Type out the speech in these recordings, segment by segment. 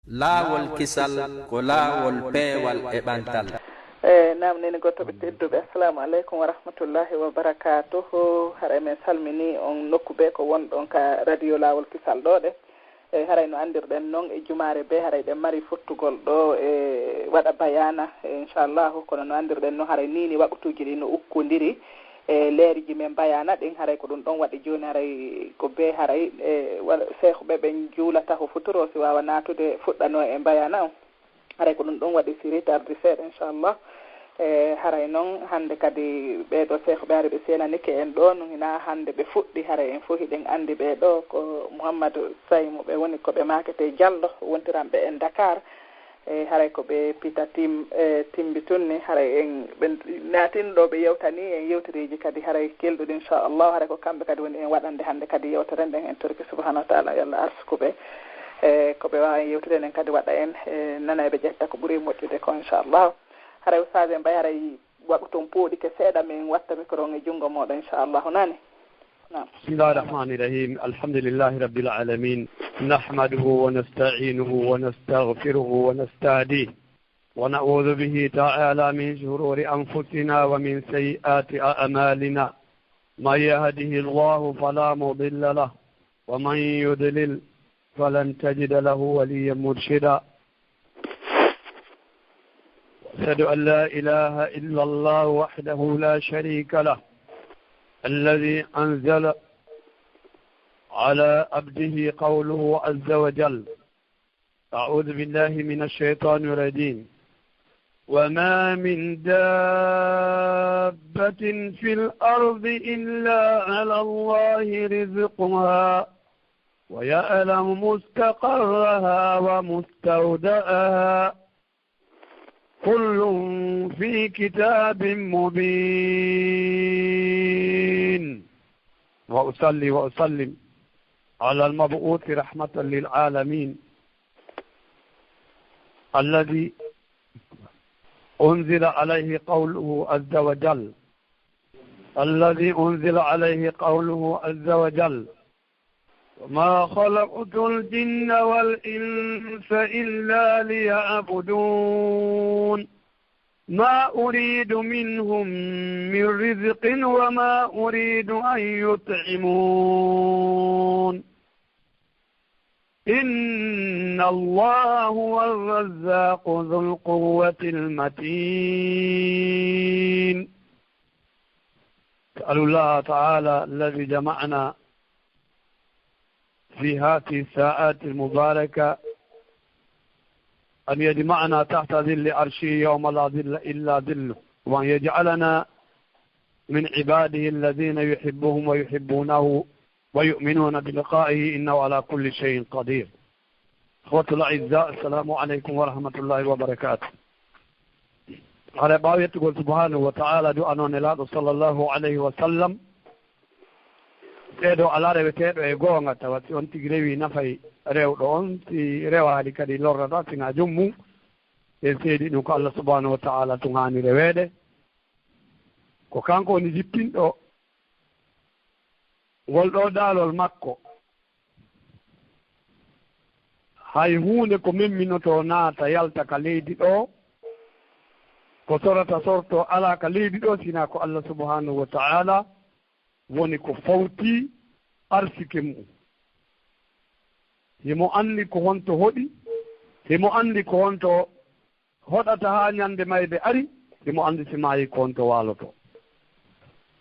laawol kisal ko laawol peewal e ɓantal. Naam nene gotoɓe tedduɓe assalamu aleykum wa rahmatullahi wa barakatuhu. Haray men salmini on nokku be ko wonɗon ka radio laawol kisal ɗo ɗe haray no andirɗen noon e jumare be haray ɗen mari fottugol ɗo e waɗa bayana inchallahu kono no andirɗen no haray nini waɓutuji ɗi no ukkodiri e leeriji men bayana ɗin haray ko ɗum ɗon waɗi joni haray ko be haray seehɓe ɓen juulata ko futuro si wawa natude fuɗɗano e bayana o haray ko ɗum ɗon waɗi si retardi seeɗa inchallah haray noon hande kadi ɓeɗo seehɓe haray ɓe senanike en ɗo no hina hande ɓe fuɗɗi haray en fof hiɗen andi ɓeɗo ko Mouhamadou Saymo ɓe woni koɓe makete Diallo wontiranɓe en Dakar haray ko ɓe pita timbitunni haray en ɓe natinɗo ɓe yewtani en yewteriji kadi haray kelɗuɗe inchallah haray ko kamɓe kadi woni en waɗande hande kadi yewtere nden en torki subahanahu wa taala yallah arsukuɓe ko ɓe wawi yewtude en kadi waɗa en nana ɓe ƴetta ko ɓuuri moƴƴude ko inchallah haray usaɓe mbay haray waɗu toon pooɗi ke seeɗa min watta micro e junngo moɗo inchallahu nani. بسم الله الرحمن الرحيم الحمد لله رب العالمين نحمده ونستعينه ونستغفره ونستهديه ونعوذ به تعالى من شرور أنفسنا ومن سيئات أعمالنا من يهده الله فلا مضل له ومن يضلل فلن تجد له وليا مرشدا أشهد أن لا إله إلا الله وحده لا شريك له الذي أنزل على عبده قوله عز وجل أعوذ بالله من الشيطان الرجيم وما من دابة في الأرض إلا على الله رزقها ويعلم مستقرها ومستودعها كل في كتاب مبين وأصلي وأسلم على المبعوث رحمة للعالمين الذي أنزل عليه قوله عز وجل عز وجل وما خلقت الجن والإنس إلا ليعبدون ما أريد منهم من رزق وما أريد أن يطعمون إن الله هو الرزاق ذو القوة المتين. أسأل الله تعالى الذي جمعنا في هذه الساعات المباركة أن يجمعنا تحت ظل عرشه يوم لا ظل إلا ظله وأن يجعلنا من عباده الذين يحبهم ويحبونه ويؤمنون بلقائه إنه على كل شيء قدير. أخوة الأعزاء السلام عليكم ورحمة الله وبركاته. على باوية تقول سبحانه وتعالى دعانا نلاد صلى الله عليه وسلم eɗo ala reweteɗo e goonga tawati on tigi rewi nafay rewɗo on si rewaali kadi lorrata singa jommum e seedi ɗum ko Allah subhanahu wa ta'ala tugani reweede ko kanko woni jippinɗo ngol ɗo daalol makko hay hunde ko memminoto naata yalta ka leydi ɗo ko sorata sorto ala ka leydi ɗo sina ko Allah subhanahu wa ta'ala woni ko fawti arsike mum himo anndi ko honto hoɗi himo anndi ko honto hoɗata haa ñande mayde ari himo anndi si maayi ko honto waaloto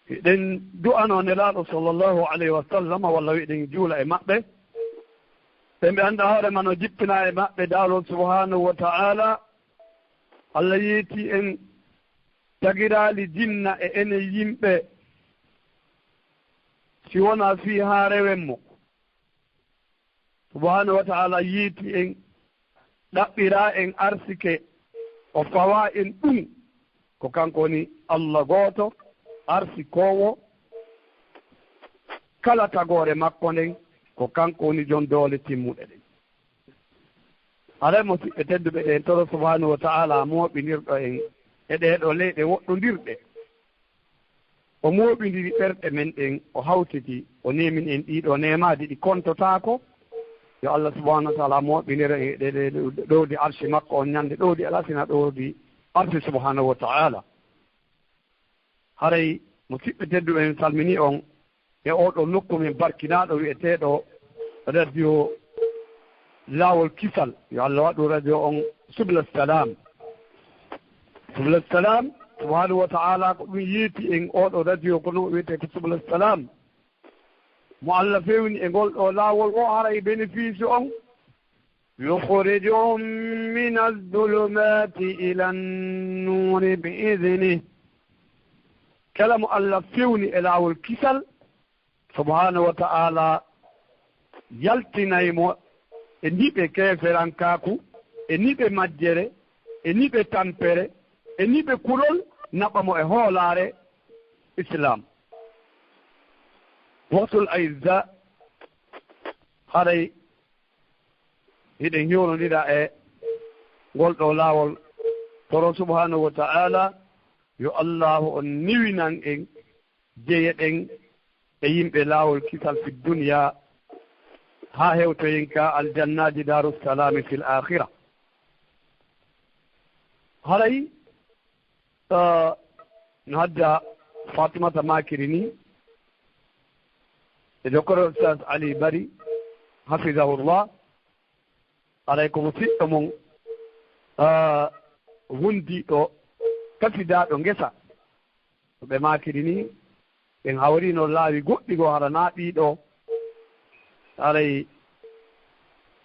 eɗen du'ano nelaaɗo sallllahu alayhi wa sallam walla wiɗen juula e maɓɓe ɓe annda hoore man o jippina e maɓɓe daalol subhanahu wa ta'ala Allah yeeti en tagiraali jinna e enen yimɓe si wona fi haa rewenmo subhanahu wa ta'ala yiiti en ɗaɓɓira en arsike o fawa en ɗum ko kanko woni Allah gooto arsikowo kala tagore makko nden ko kanko woni jon doole timmuɗe ɗen alay musidɓe tedduɓe ɗen toro subhanahu wa ta'ala mooɓinirɗo en e ɗeɗo leyɗe woɗɗodirɗe o mooɓidiri ɓerɗe men ɗen o hawtiti o nemin en ɗiɗo nemaji ɗi kontotaako yo Allah subhanahu wa ta'ala moɓinira e ɗe ɗowdi arshi makko on ñande ɗowdi alasina ɗowdi arshi subhanahu wa ta'ala haray musidɓe tedduɓe en salmini on e oɗo nokku men barkinaɗo wi'eteɗo radio laawol kisal yo Allah waɗu radio on subla salam subhanahu wa ta'ala ko ɗum yeeti en oɗo radio ko no wiyete ko subla salam mo Allah fewni e ngol ɗo laawol o hara e bénéfice on yukhrijuhum min az-zulumati ila an-nuri bi idnih kala mo Allah fewni e laawol kisal subhanahu wa ta'ala yaltinaymo e niɓe keferankaku e niɓe majjere e niɓe tampere e niɓe kulol naɓamo e hoolare islam wasul aizza haray hiɗen hiwnodiɗa e ngol ɗo laawol toro subhanahu wa ta'ala yo allahu on niwinan en jeyeɗen e yimɓe laawol kisal fi duniya ha hewtoyen ka aljannaji darussalami fil akhira haray no hadda fatimata makiri ni e dokkoro ustad ali bari hafidahullah aray komo siɗɗo mon wundiɗo kafidaɗo ngesa ɓe makiri ni en hawrino laawi goɗɗi go hara naaɓiɗo aray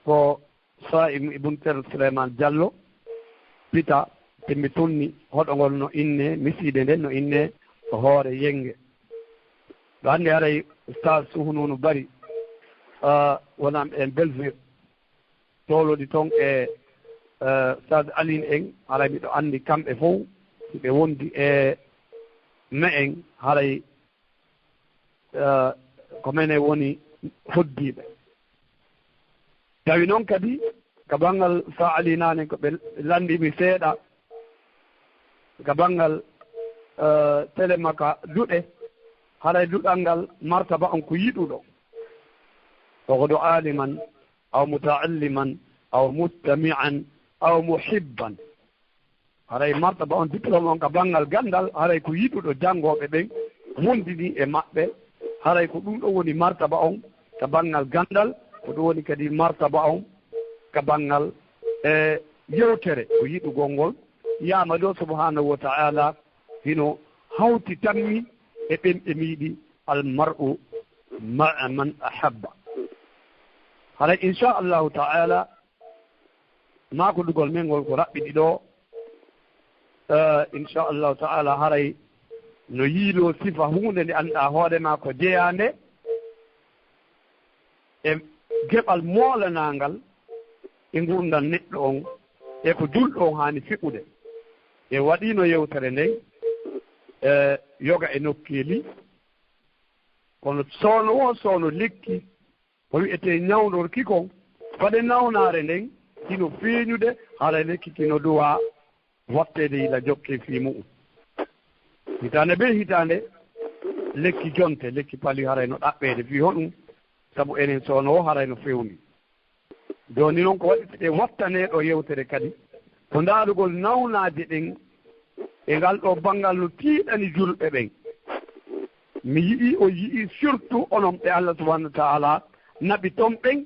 ko Saim ibn Ter Souleymane Diallo pita temmi tunni hoɗogol no inne misiide nden no inne ko hoore yenge ɗo hannde aray ustad suhununu bari wonam en Belgique tolodi toon e ustad Aline en haray miɗo anndi kamɓe fof ɓe wondi e me en haray ko mene woni hoddiɓe tawi noon kadi ka banggal sa ali nane ko ɓe landimi seeɗa ka banggal télé makka duɗe haray duɗal ngal martaba on ko yiɗuɗo okodo aliman aw mutaalliman aw mustami'an aw muhibban haray martaba on diplôme on ka banggal gandal haray ko yiɗuɗo janngoɓe ɓen wondini e maɓɓe haray ko ɗum ɗo woni martaba on ka banggal gandal ko ɗum woni kadi martaba on ka banggal e yewtere ko yiɗugol ngol yama ɗo subhanahu wa ta'ala hino hawti tammi e ɓenɗemiɗi almar'u ma'a man ahabba haray inchallahu ta'ala makodugol men ngol ko raɓɓiɗi ɗo inchallahu ta'ala haray no yiilo sifa hunde nde annduɗa hoorema ko jeyande e geɓal moolanangal e gurdal neɗɗo on e ko julɗo on haani fiɓude e waɗino yewtere nden yoga e nokkeeli kono sowno lekki ko wiyete ñawnorki kon fade nawnare nden hino feeñude haala lekki kino duwa wattede yila jokke fii mu'um hitande be hitande lekki jonte lekki pali haray no ɗaɓɓede fi hoɗum sabu enen sowno o haray no fewni joni noon ko waɗite wattaneɗo yewtere kadi ko ndaarugol nawnaade ɗen e ngal ɗo banngal no tiiɗani julɓe ɓen mi yiɗi o yiɗi surtout onon ɓe Allah subahanahu wa taala naɓi toon ɓen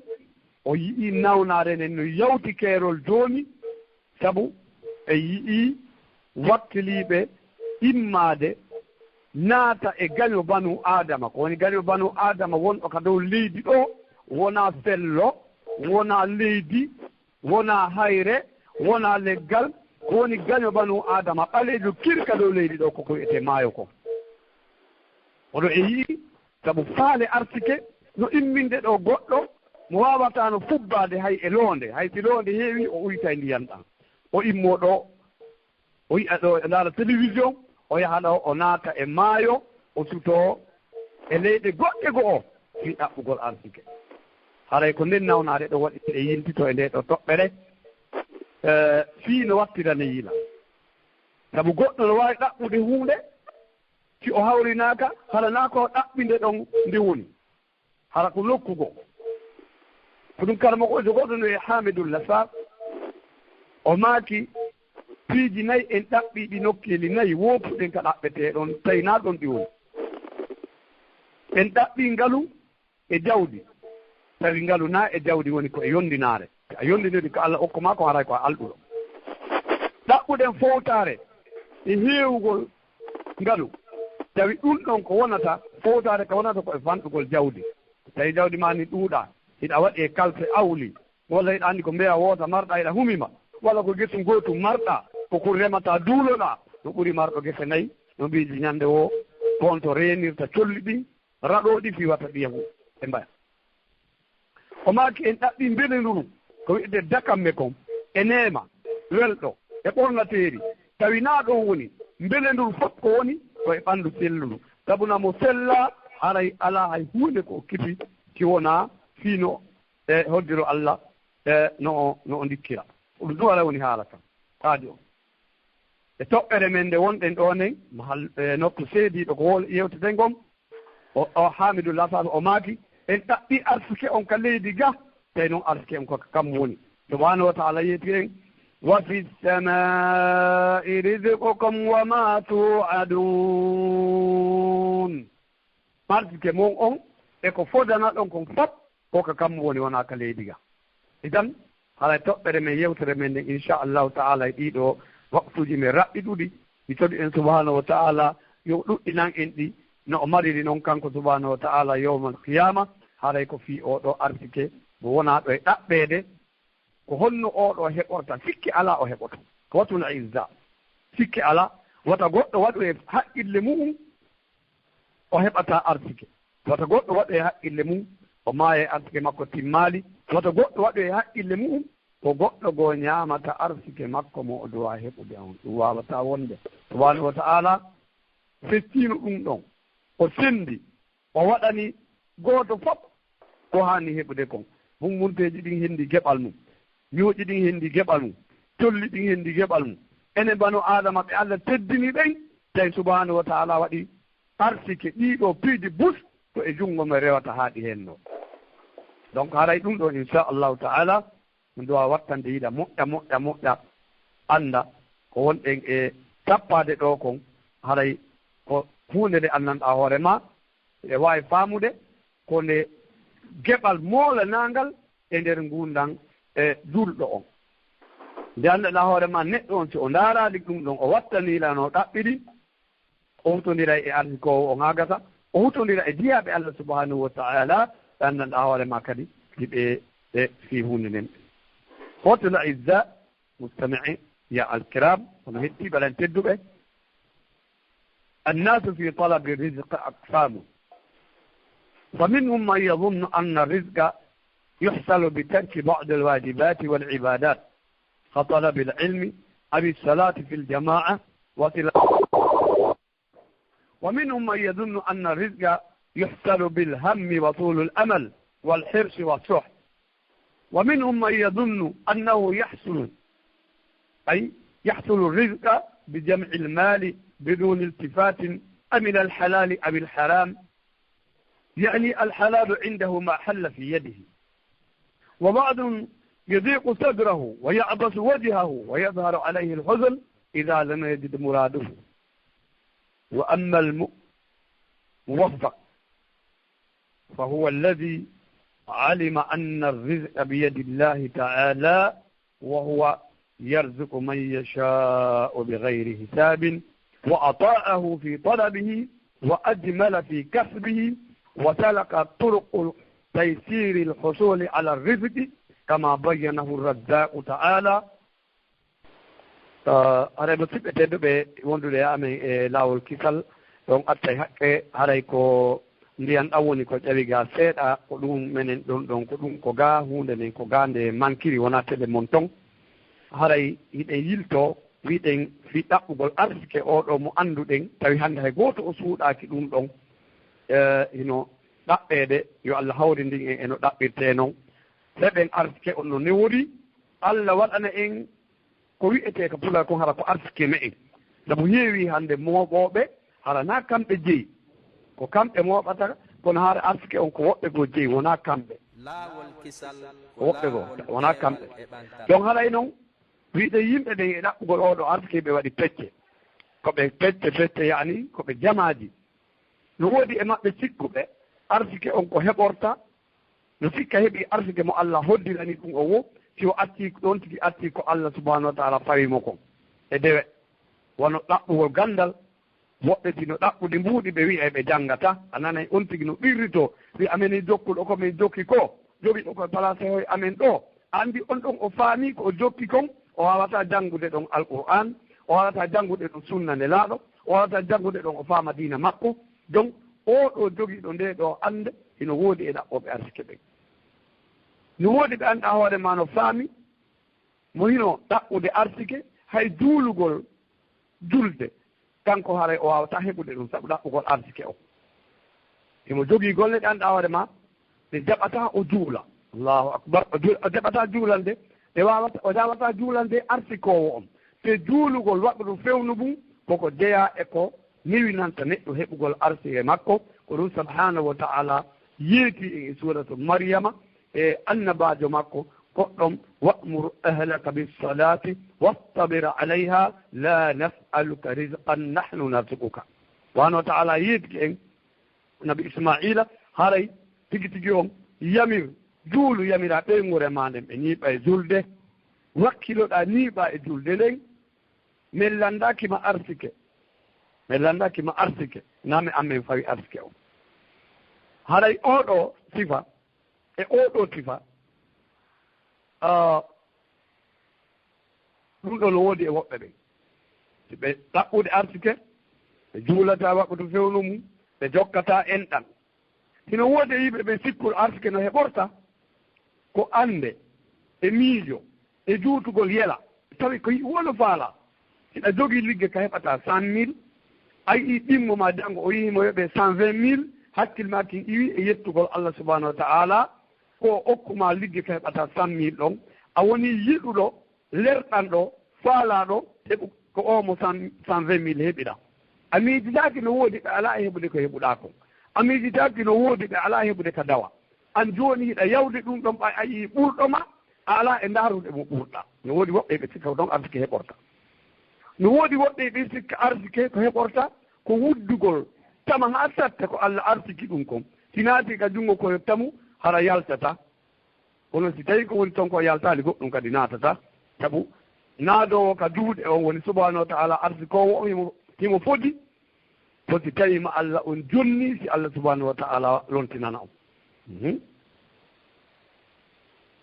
o yiɗi nawnaade nden no yawti keerol jooni sabu e yiɗi wattiliiɓe immaade naata e gaño banu adama ko woni gaño banu adama wonɗo ka dow leydi ɗo wona fello wona leydi wona hayre wona leggal ko woni gaño banu adama ɓaleejo kirka dow leydi ɗo koko wiyete maayo ko oɗo e yii sabu faale artike no imminde ɗo goɗɗo mo wawata no fubbade hay e loonde hay si loonde heewi o uyta e ndiyan ɗan o immo ɗo o yiya ɗo e ndaara télévision o yaha ɗo o naata e maayo o sutoo e leyɗe goɗɗe go o fi ɗaɓɓugol artike haray ko nden nawnaade ɗo waɗi e yiltito e nde ɗo toɓɓere fii no wattirane yila sabu goɗɗo no waawi ɗaɓɓude huunde si o hawrinaaka hara naa ko ɗaɓɓinde ɗon nde woni hara ko nokkugo فدون كرم أقول جودن حامد اللساب وماكي piiji nayi en ɗaɓɓiɗi nokkeeli nayi woopuɗen ka ɗaɓɓeteeɗon taynaaɗon ɗiwol en ɗaɓɓii ngalu e jawdi tawi ngalu naa e jawdi woni ko e yonndinaare a yonndiniri ko Allah okko maa ko haray ko a alɗuɗo ɗaɓɓuɗen fowtaare e heewugol ngalu tawi ɗum ɗon ko wonata fowtaare ko wonata ko e fanɗugol jawdi tawi jawdi maa ni ɗuuɗaa hiɗa waɗi e kalfe awli walla hiɗa anndi ko mbeya woota marɗa hiɗa humima walla ko gesum gootum marɗa koko remata duuloɗaa no ɓuri marɗo gese nayi no mbiiji ñannde o toon to reenirta colli ɗin raɗooɗi fiwata ɗiyamu e mbaya o maaki en ɗaɓɓi mbelenduru ko wi'ete dakamme kon e neema welɗo e ɓornateeri tawi naa ɗon woni mbelenduru fof ko woni ko e ɓanndu selluru sabuna mo sella haray alaa hay huunde ko kipi ki wonaa fiino e hoddiro Allah e no o ndikkira ɗum du ala woni haala kam haadi o e toɓɓere men nde wonɗen ɗo nen nokku seediiɗo ko wol yewteten gon o Hamidou Lassane o maaki en ɗaɓɓi arsike on ka leydi ga tawi noon arsike on koko kam woni subhanahu wa taala yeeti en wa fi samai rizqukum wa ma tu'adun arsike mon on e ko fodana ɗon kon fof koko kam woni wona ka leydi ga idan haray toɓɓere men yewtere men nden inchallahu taala e ɗiɗo waktuji men raɓɓiɗuɗi mi toɗi en subhanahu wa taala yo ɗuɗɗinan en ɗi no o mariri noon kanko subhanahu wa taala yawmal qiyama haray ko fii oɗo arsike mo wona ɗo e ɗaɓɓeede ko honno oɗo heɓorta sikki ala o heɓoto ko watul izza sikki ala wata goɗɗo waɗu e haqqille mum o heɓata arsike wata goɗɗo waɗu e haqqille mum o maaya e arsike makko timmaali wata goɗɗo waɗu e haqqille mum ko goɗɗo goo ñaamata arsike makko mo o duwa heɓude on ɗum wawata wonde subhanahu wa taala festino ɗum ɗon o sendi o waɗani gooto fof ko haani heɓude kon hummunteji ɗin hendi geɓal mum ñooƴi ɗin hendi geɓal mum tolli ɗin hendi geɓal mum enen banu adama ɓe Allah teddini ɓen tawi subhanahu wa taala waɗi arsike ɗiɗo piidi bus to e junngo mo rewata haaɗi heen ɗo donc haray ɗum ɗo inchallahu taala min duwa wattande yiɗa moƴƴa annda ko wonɗen e tappade ɗo kon haray ko hunde nde anndanɗaa hoore ma e waawi faamude ko nde geɓal moolanangal e nder ngundan e julɗo on nde anndanɗaa hoore ma neɗɗo on si o ndaaraali ɗum ɗon o wattaniilano ɗaɓɓiɗi o hutondira e arsikowo o ŋaagata o hutondira e diyaaɓe Allah subhanahu wa taala ɓe anndanɗaa hoore ma kadi hiɓe e fii hunde nden hotel izza mustami'i ya alkiram hono hettiɓe aɗan tedduɓe annasu fi talabi rizqe aqsamu فمنهم من يظن أن الرزق يحصل بترك بعض الواجبات والعبادات كطلب العلم أو الصلاة في الجماعة ومنهم من يظن أن الرزق يحصل بالهم وطول الأمل والحرص والشح ومنهم من يظن أنه يحصل الرزق بجمع المال بدون التفات من الحلال أو الحرام يعني الحلال عنده ما حل في يده وبعض يضيق صدره ويعبس وجهه ويظهر عليه الحزن إذا لم يجد مراده وأما الموفق فهو الذي علم أن الرزق بيد الله تعالى وهو يرزق من يشاء بغير حساب وأطاعه في طلبه وأجمل في كسبه وسلك طرق تيسير الحصول على الرزق كما بينه الرزاق تعالى haray no siɓɓe tedduɓe wondude amen e laawol kisal ɗon attay haqqe haray ko ndiyan ɗam woni ko ƴawi ga seeɗa ko ɗum menen ɗon ɗon ko ɗum ko ga hunde nden ko ga nde mankiri wona teɗe mon ton haray hiɗen yilto wiɗen fi ɗaɓɓugol arsike oɗo mo annduɗen tawi hannde hay gooto o suuɗaki ɗum ɗon hino ɗaɓɓeede yo Allah hawri ndin en eno ɗaɓɓirte noon heɓen arsike on no newori Allah waɗana en ko wi'ete ko pula kon hara ko arsike me en sabu heewi hannde mooɓooɓe hara na kamɓe jeyi ko kamɓe mooɓata kono haara arsike on ko woɓɓe goo jeyi wonaa kamɓe laawol kisal woɓɓe goo wona kamɓe donc haɗay noon wiide yimɓe ɗen e ɗaɓɓugol oɗo arsike ɓe waɗi pecce koɓe pecce yani koɓe jamaaji no woodi e maɓɓe sikkuɓe arsike on ko heɓorta no sikka heeɓi arsike mo Allah hoddirani ɗum o wo si o atti ɗon tigi atti ko Allah subahanahu wa taala fawimo kon e dewe wono ɗaɓɓugol gandal woɓɓe tino ɗaɓɓude mbuuɗi ɓe wiya ɓe janngata a nanay on tigi no ɓirrito wi amen jokkuɗo komin jokki ko jogiɗo koye place hoye amen ɗo anndi on ɗon o faami ko o jokki kon o wawata janngude ɗon alqur'an o wawata janngude ɗon sunna nde laaɗo o wawata janngude ɗon o faama diina makko donc oɗo jogiiɗo nde ɗo annde ino woodi e ɗaɓɓoɓe arsike ɓen no woodi ɓe annda hoore ma no faami mo hino ɗaɓɓude arsike hay juulugol julde kanko haray o wawata heɓude ɗum sabu ɗaɓɓugol arsike o imo jogii golle ɗe annda hoore ma ɓe jaɓata o juula allahu akbar o jaɓata juulande ɓe wawata o jawata juulande arsikowo on te juulugol waɗa ɗum fewnu mum koko jeeya e ko niwinanta neɗɗo heɓugol arsike makko ko ɗum subhanahu wa taala yeeti e suratu maryama e annabajo makko goɗɗon wa'mur ahlaka bisalati wastabir alayha la nas'aluka rizqan nahnu narzuquka subhanahu wa taala yeetiki en nabi ismaila haray tigi tigi on yamir juulu yamira ɓeygure ma nden ɓe ñiiɓa e julde wakkiloɗa niiɓa e julde nden min landakima arsike nami amen fawi arsike o haray oɗo sifa e oɗo sifa ɗum ɗo no woodi e woɓɓe ɓen si ɓe ɗaɓɓude arsike ɓe juulata waɓɓude fewnu mum ɓe jokkata enɗan hino woodi e yimɓe ɓe sikkol arsike no heɓorta ko annde e miijo e juutugol yela tawi ko wono faala siɗa jogii ligge ka heɓata 100 000 a yii ɗimmo ma janngo o yihimo yoɓe 120 000 hakkille ma kin iwi e yettugol Allah subahanahu wa taala ko okkuma ligge ka heɓata 100 000 ɗon a woni yiɗuɗo lerɗan ɗo faalaɗo heɓu ko omo 120 000 heɓiɗa a miijitaki no woodi ɓe ala e heɓude ko heɓuɗa kon a miijitaki no woodi ɓe ala e heɓude ka dawa an jooni hiɗa yawde ɗum ɗon ɓa a yii ɓurɗoma a ala e ndaarude mo ɓurɗa no woodi woɓɓe ɓe sikka ɗon arsike heɓorta no woodi woɓɓe ɓe sikka arsike ko heɓorta ko wuddugol tama haa satta ko Allah arsiki ɗum kon sinaati ka junngo ko yottamu hara yaltata kono si tawi ko woni toon ko yaltaali goɗɗum kadi naatata sabu naadowo ka duuɗe on woni subahanahu wa taala arsikowo on himo foti tawima Allah on jonni si Allah subahanahu wa taala lontinana on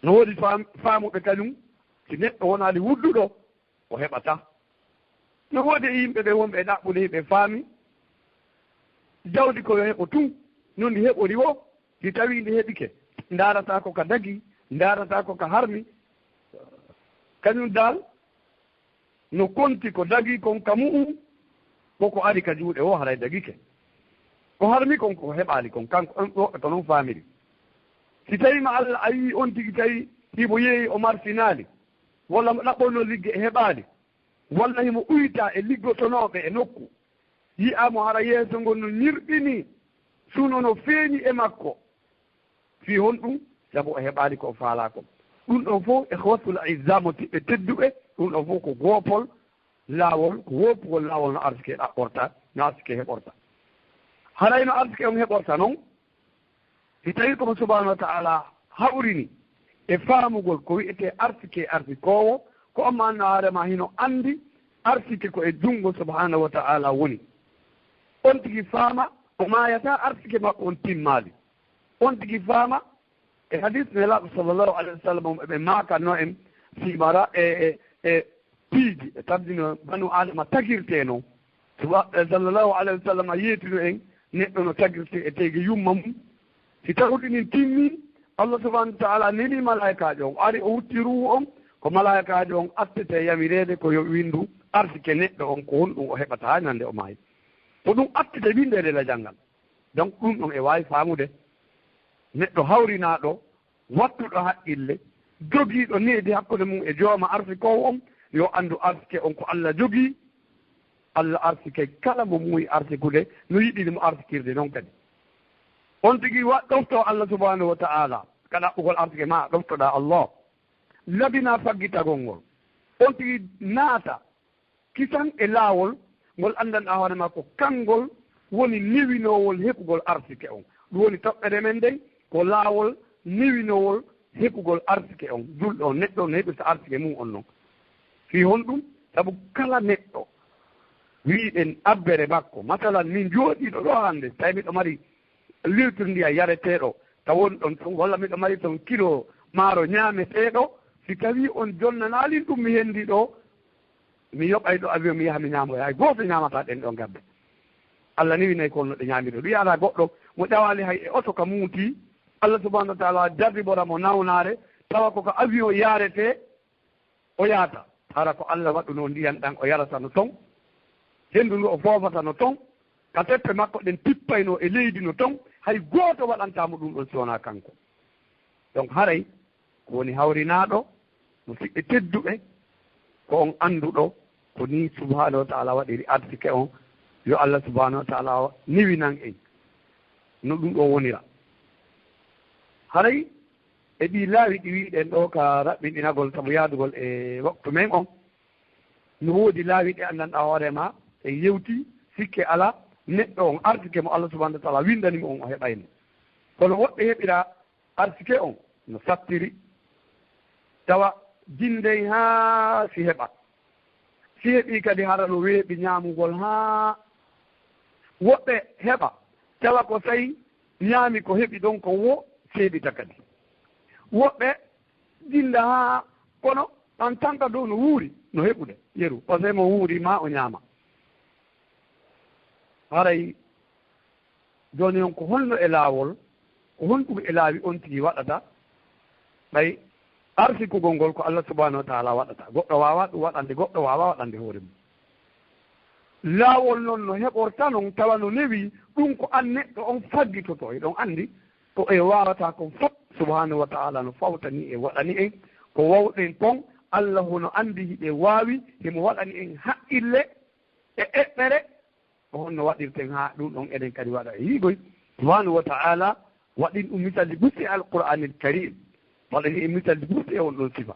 no woodi faamuɓe kañum si neɗɗo wonaali wudduɗo o heɓata no woodi e yimɓe ɓe wonɓe ɗaɓɓude ɓe faami jawdi koyo heɓo tun non ndi heɓori wo si tawi ndi heɓike ndaarata ko ka dagi ndaarata ko ka harmi kañum dal no konti ko dagi kon ka mu'um koko ari ka juuɗe o haray dagike ko harmi kon ko heɓaali kon kanko on woɓɓe ko noon faamiri si tawima Allah a yii on tigi tawi himo yeeyi o marfinaali walla mo ɗaɓɓonno ligge e heɓaali walla himo uyta e liggotonooɓe e nokku yi'amo hara yeeso ngol no ñirɓini suno no feeñi e makko fii hon ɗum sabu o heɓaali ko faalaa kon ɗum ɗon fof e hawtul izzamo tiɓɓe tedduɓe ɗum ɗon fof ko goopol laawol ko woppugol laawol no arsike ɗaɓɓorta no arsike heɓorta haray no arsike on heɓorta noon si tawi komo subahanahu wa taala hawrini e faamugol ko wiyete arsike arsikowo ko on manno haarema hino anndi arsike ko e junngo subahanahu wa taala woni on tigi faama o maayata arsike makko on timmaali on tigi faama e hadis nelaaɗo sallllahu alayhi wa sallam ɓe maakanno en simara e piiji e tabdino banu adama tagirte noon sallllahu alayhi wa sallam yeetino en neɗɗo no tagirte e teyge yumma mum si tawɗinin timmi Allah subahanahu wa taala neni malaikajo on ari o wutti ruhu on ko malaikajo on attete yamirede ko yo windu arsike neɗɗo on ko honɗum o heɓata ha ñande o maayi ko ɗum attete windede la janngal donc ɗum ɗon e wawi faamude neɗɗo hawrinaɗo wattuɗo haqqille jogiiɗo needi hakkude mum e jooma arsikowo on yo anndu arsike on ko Allah jogii Allah arsike kala mo muuyi arsikude no yiɗini mo arsikirde noon kadi on tigi ɗofto Allah subahanahu wa taala kada ugol arsike ma ɗoftoɗa Allah labina faggitagol ngol on tigi naata kisan e laawol ngol anndanɗa hoore ma ko kanngol woni niwinowol heɓugol arsike on ɗum woni toɓɓere men ndey ko laawol niwinowol heɓugol arsike on julɗo on neɗɗo no heɓirta arsike mum on noon fi hon ɗum sabu kala neɗɗo wiiɗen abbere makko masalan min jooɗiɗo ɗo hannde tawi miɗo mari litre ndiya yareteeɗo tawon ɗon ton walla miɗo mari ton kilo maaro ñaameteeɗo si tawi on jonnanaalin ɗum mi henndi ɗo mi yoɓay ɗo avion mi yaha mi ñaamoya hay gooto ñaamata ɗen ɗo gabbe Allah ni winayi kolno ɗe ñaami ɗo ɗum yiyata goɗɗo mo ƴawali hay e oto ka muuti Allah subahanahu wa taala jarribora mo nawnaare tawa koko avion yaarete o yaata hara ko Allah waɗuno ndiyan ɗan o yarata no ton henndu ndu o foofata no ton ka teppe makko ɗen tippayno e leydi no ton hay gooto waɗantamo ɗum ɗon sowona kanko donc haray ko woni hawrinaaɗo no siɓɓe tedduɓe ko on annduɗo ko ni subhanahu wa taala waɗiri arsike on yo Allah subhanahu wa taala niwinan en no ɗum ɗo wonira haray e ɗi laawi ɗi wiiɗen ɗo ka raɓɓinɗinagol sabu yaadugol e waktu men on no woodi laawi ɗi anndanɗa hoorema e yewti sikke ala neɗɗo on arsike mo Allah subhanahu wa taala windanimo on o heɓayno kono woɓɓe heɓira arsike on no sattiri tawa jindey haa si heɓa si heɓi kadi hara no weeɓi ñaamugol haa woɓɓe heɓa tawa ko tawi ñaami ko heɓi ɗon ko wo seeɗita kadi woɓɓe jinda haa kono en tant que dow no wuuri no heɓude yeru par ce que mo wuuri ma o ñaama haray jooni on ko holno e laawol ko honɗum e laawi on tigi waɗata ɓay arsikugol ngol ko Allah subahanahu wa taala waɗata goɗɗo waawa ɗum waɗande goɗɗo waawa waɗande hoore mum laawol noon no heɓorta noon tawa no newi ɗum ko an neɗɗo on faggitoto eɗon anndi ko e wawata kon fof subhanahu wa taala no fawtani e waɗani en ko wawɗen kon Allah hono anndi hiɓe waawi himo waɗani en haqqille e eɓɓere ko honno waɗirten haa ɗum ɗon eɗen kadi waɗa e yiigoy subhanahu wa taala waɗin ɗum misalji ɓutti alqouranil karim waɗani en misalji ɓutti e on ɗon sifa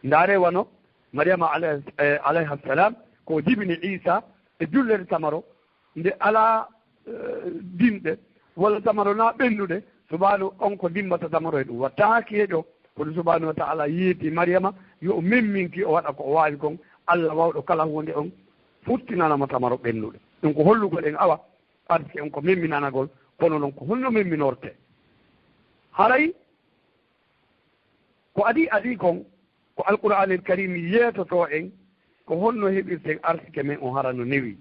ndaare wano mariama alayha salam ko jibini isa e jullere tamaro nde alaa dimɗe walla tamaro na ɓennduɗe subahanahu on ko dimmata tamaro e ɗum wattaaki heƴo kono subahanahu wa taala yiiti mariama yo o memminki o waɗa ko o waawi kon Allah wawɗo kala hunde on futtinanamo tamaro ɓennduɗe ɗum ko hollugol en awa arsi on ko memminanagol kono noon ko holno memminorte haray ko adi kon ko alqouranil karim yeetoto en ko holno heɓirten arsike men on hara no newi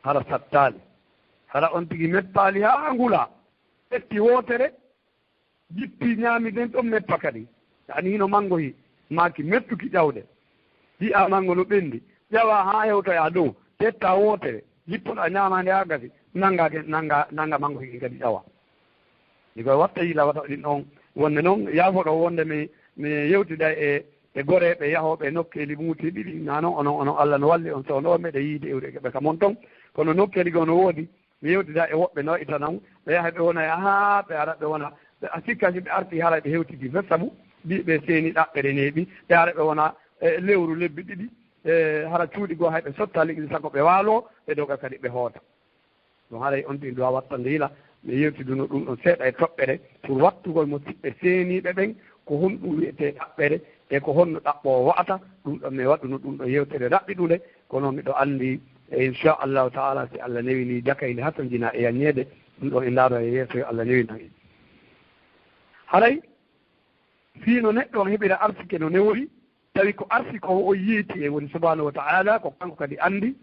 hara sattaali hara on tigi mettaali haa ngula ƴetti wootere jippi ñaami den ɗon meppa kadi yani hino mango hi maaki mettuki ƴawde yi'a mango no ɓenndi ƴawa haa hewtoya dow tetta wootere jippoɗa ñaamande haa gasi nanga mango hi kadi ƴawa ɗikoy watta yila wata ɗin ɗon wonde noon yaafoɗo wonde mi yewtida e goreɓe yahooɓe nokkeeli muuti ɗiɗi na noon onon Allah no walli on so no meɗe yiide iwde keɓe ka mon ton kono nokkeeli go no woodi mi yewtida e woɓɓe no ita noon ɓe yaha ɓe wona haa ɓe ara ɓe wona a sikkasi ɓe arti hara ɓe hewtidi fe sabu mbiɓe seeni ɗaɓɓere neeɓi ɓe ara ɓe wona lewru lebbi ɗiɗi hara cuuɗi goo hay ɓe sotta liggidi sakko ɓe waalo ɓe doga kadi ɓe hoota ɗum haray on ɗin duwa wattande yila ɓe yewtiduno ɗum ɗon seeɗa e toɓɓere pour wattugol mo siɓɓe seeniiɓe ɓen ko honɗum wiyetee ɗaɓɓere e ko honno ɗaɓɓo o wa'ata ɗum ɗon mi waɗuno ɗum ɗo yewtere raɓɓiɗude kono miɗo anndi inchallahu taala si Allah newini jakayde hato jina e yanñeede ɗum ɗo e ndaaro e yeeso Allah newinan en haray fiino neɗɗo on heɓira arsike no newori tawi ko arsike o yiiti e woni subhanahu wa taala ko kanko kadi anndi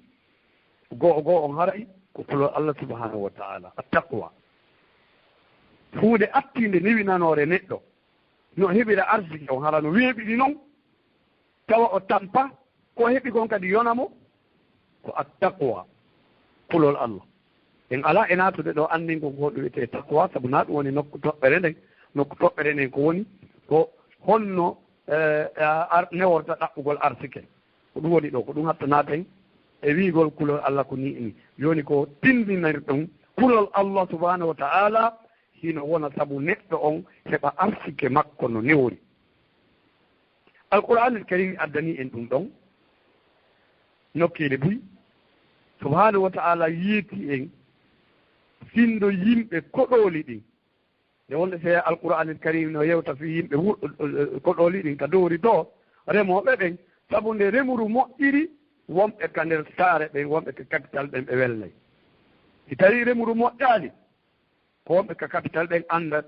goo on haray ko kulol Allah subhanahu wa taala attaqwa huunde attinde newinanoore neɗɗo no heɓira arsike on hara no weeɓiɗi noon tawa o tampa ko heɓi kon kadi yonamo ko attaqwa kulol Allah en ala e naatude ɗo anndin ko hoɗum wiyetee taqwa sabu naa ɗum woni nokku toɓɓere nden nokku toɓɓere nden ko woni ko honno neworta ɗaɓɓugol arsike ko ɗum woni ɗo ko ɗum hatta naaten e wiigol kulol Allah ko ni jooni ko tindinir ɗum kulol Allah subhanahu wa taala hino wona sabu neɗɗo on heɓa arsike makko no newri. Alqur'an al-karim addani en ɗum ɗon nokkeele buy subhanahu wa ta'ala yiiti en findo yimɓe koɗoli ɗin nde wonde se alqur'an al-karim no yewta fi yimɓe koɗoli ɗin ka dowri to remoɓe ɓen sabu nde remuru moƴƴiri wonɓe ka nder saare ɓen wonɓe ka capital ɓen ɓe welnay si tawi remuru moƴƴaali ko wonɓe ka capital ɓen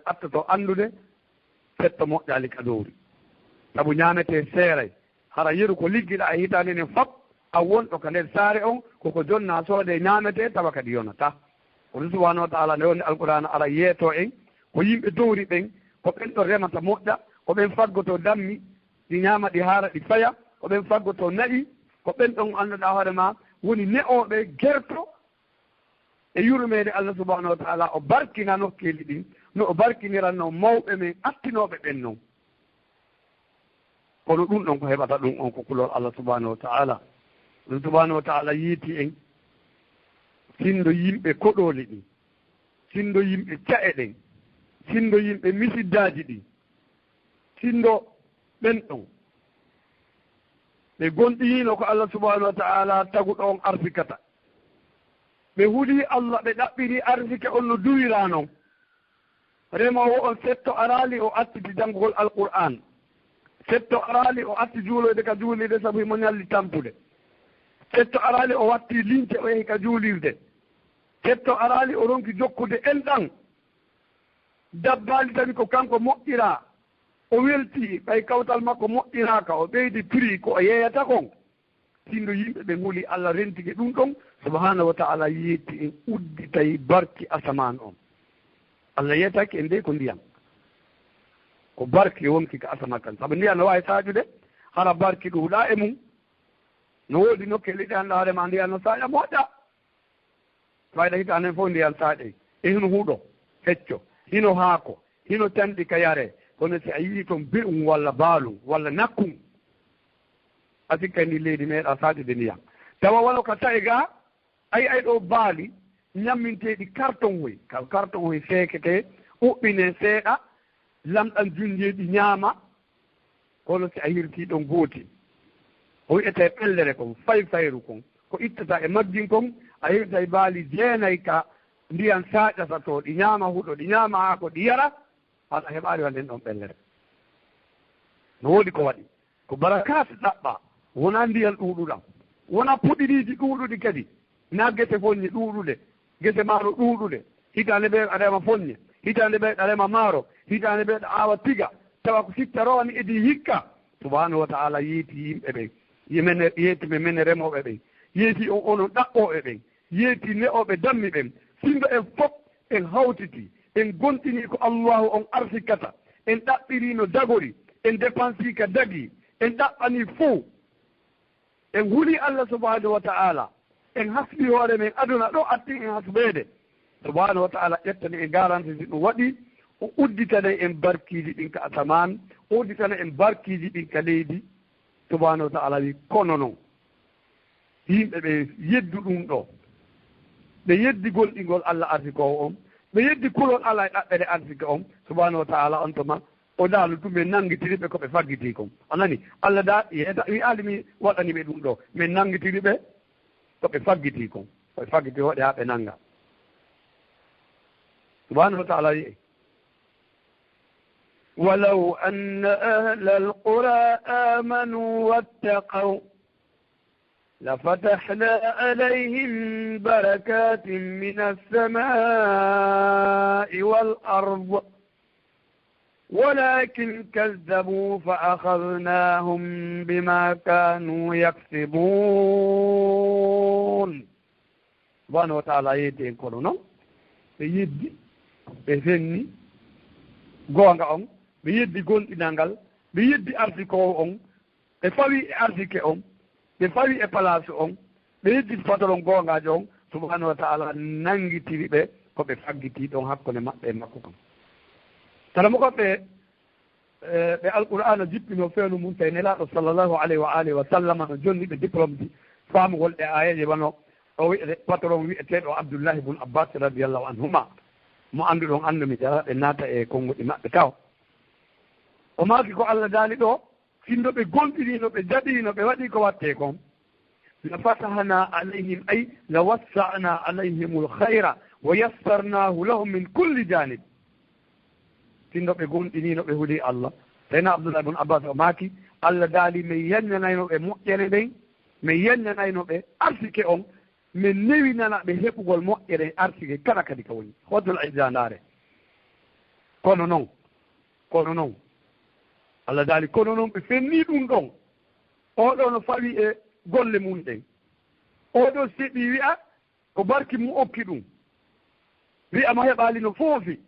attoto anndude setto moƴƴaali ka dowri sabu ñaamete seeray hara yeru ko liggiɗa a hitaani nen fop a wonɗo ka nder saare on koko jonna soode ñaamete tawa kadi yonata kono subhanahu wa taala nde wonde alqur'ana ara yeeto en ko yimɓe dowri ɓen ko ɓen ɗo remata moƴƴa ko ɓen faggoto dammi ɗi ñaama ɗi haara ɗi faya ko ɓen faggoto naɗi ko ɓen ɗon annduɗaa hoore ma woni ne'ooɓe gerto e yurmeede Allah subhanahu wa taala o barkina nokkeeli ɗin no o barkiniranno mawɓe men attinooɓe ɓen noon kono ɗum ɗon ko heɓata ɗum on ko kulol Allah subhanahu wa taala ɗum subhanahu wa taala yiiti en sindo yimɓe koɗooli ɗin sindo yimɓe ca'e ɗen sindo yimɓe misiddaaji ɗin sindo ɓen ɗon ɓe gonɗiino ko Allah subhanahu wa taala taguɗo on arsikata ɓe hulii Allah ɓe ɗaɓɓirii arsike on no duwiraa noon remowo on setto araali o attiti janngugol alqur'an setto araali o atti juuloyde ka juulirde sabu himo ñalli tampude setto araali o watti lince o yehi ka juulirde setto araali o ronki jokkude enɗan dabbaali tawi ko kanko moƴƴiraa o weltii ɓay kawtal makko moƴƴiraaka o ɓeydi prix ko o yeeyata kon sindo yimɓe ɓe nguli Allah rentige ɗum ɗon subhanahu wa taala yeetti en udditay barki asaman on Allah yeetaki en nde ko ndiyam ko barki wonki ka asama kan sabu ndiyam no waawi saajude hara barki ɗuuɗaa e mum no woodi nokkele ɗe annda hoore ma ndiyam no saaƴa moƴƴa wayda hitanen fof ndiyam saaƴey e hino huuɗo fecco hino haako hino tanɗi ka yare kono si a yii toon be'um walla baalum walla nakkum a sikka ndi leydi meeɗa saajude ndiyam tawa wala ko tawi gaa ay ɗo baali ñamminteeɗi carton hoy carton hoy feekete uɓɓine seeɗa lamɗan junjeeɗi ñaama kono si a hirtii ɗon gooti o wiyetee ɓellere kon fayru kon ko ittata e majjin kon a hirta e baali jeenayi ka ndiyan saaƴata to ɗi ñaama huɗo ɗi ñaama haako ɗi yara haɗa heɓaari wa nden ɗon ɓellere no woodi ko waɗi ko barakaasi ɗaɓɓa wonaa ndiyan ɗuuɗuɗam wonaa puɗiriiji ɗuuɗuɗi kadi naa gese foññe ɗuuɗuɗe gese maaro ɗuuɗuɗe hitaande ɓe a rema foññe hitaande ɓe ɗa rema maaro hitaande ɓe ɗa aawa tiga tawa ko sitta rowani edi hikka subhanahu wa taala yeeti yimɓe ɓen yeeti ɓe mene remooɓe ɓen yeeti on onon ɗaɓɓooɓe ɓen yeeti ne'ooɓe dammi ɓen sinno en fof en hawtiti en gonɗini ko allahu on arsikata en ɗaɓɓiriino dagori en dépensii ka dagi en ɗaɓɓanii fou en huli Allah subhanahu wa ta'ala en hasbi hoore men aduna ɗo atti en hasbeede subhanahu wa ta'ala ƴettani e garantiti ɗum waɗi o udditana en barkiiji ɗin ka asaman o udditana en barkiiji ɗin ka leydi subhanahu wa ta'ala wi kono noon yimɓe ɓe yeddu ɗum ɗo ɓe yeddi golɗingol Allah arsikowo on ɓe yeddi kulol Allah e ɗaɓɓere arsike on subhanahu wa ta'ala on tuma o daalu tum min nanngitiri ɓe ko ɓe faggitii kon a nani Allah da yeeta wi aali mi waɗani ɓe ɗum ɗo min nanngitiri ɓe ko ɓe faggitii kon koɓe faggiti hoɗe haa ɓe nannga subhanahu wa ta'ala wi'e ولو أن أهل القرى آمنوا واتقوا لفتحنا عليهم بركات من السماء والأرض ولكن كذبوا فأخذناهم بما كانوا يكسبون سبحانه وتعالى يدي كلنا بيدي بفني gonga on ɓe yeddi gonɗinal ɓe yeddi arsikowo on ɓe fawi e arsike on ɓe fawi e place on ɓe yeddi patron gongaji on subhanahu wa ta'ala nanngitiri ɓe ko ɓe faggiti ɗon hakkunde maɓɓe e makko kon tala mo koɓe ɓe alqur'ana jippino feenu mum tawi nelaaɗo sallllahu alayhi wa alihi wa sallam no jonni ɓe diplôme ji faamugol ɗe ayeje wano o wi'ete patron wi'eteeɗo abdoullahi bune abbas radiallahu anhuma mo annduɗon andumi jara ɓe naata e konngol ɗi maɓɓe taw o maaki ko Allah daali ɗo findo ɓe gonɗirino ɓe jaɗino ɓe waɗi ko watte kon la fatahna alayhim ay la wassa'na alayhim alkhayra wa yassarnahu lahum min kulli janib findo ɓe gonɗinino ɓe huuli Allah sayna Abdoullah ibn Abbas o maaki Allah daali min yannanayno ɓe moƴƴere nden min yannanayno ɓe arsike on min newinana ɓe heɓugol moƴƴere arsike kala kadi ka woni hoddol aidanare kono noon Allah daali kono noon ɓe fenni ɗum ɗon oɗo no fawi e golle mum ɗen oɗo seɓi wi'a ko barki mum okki ɗum wi'ama heɓali no foofi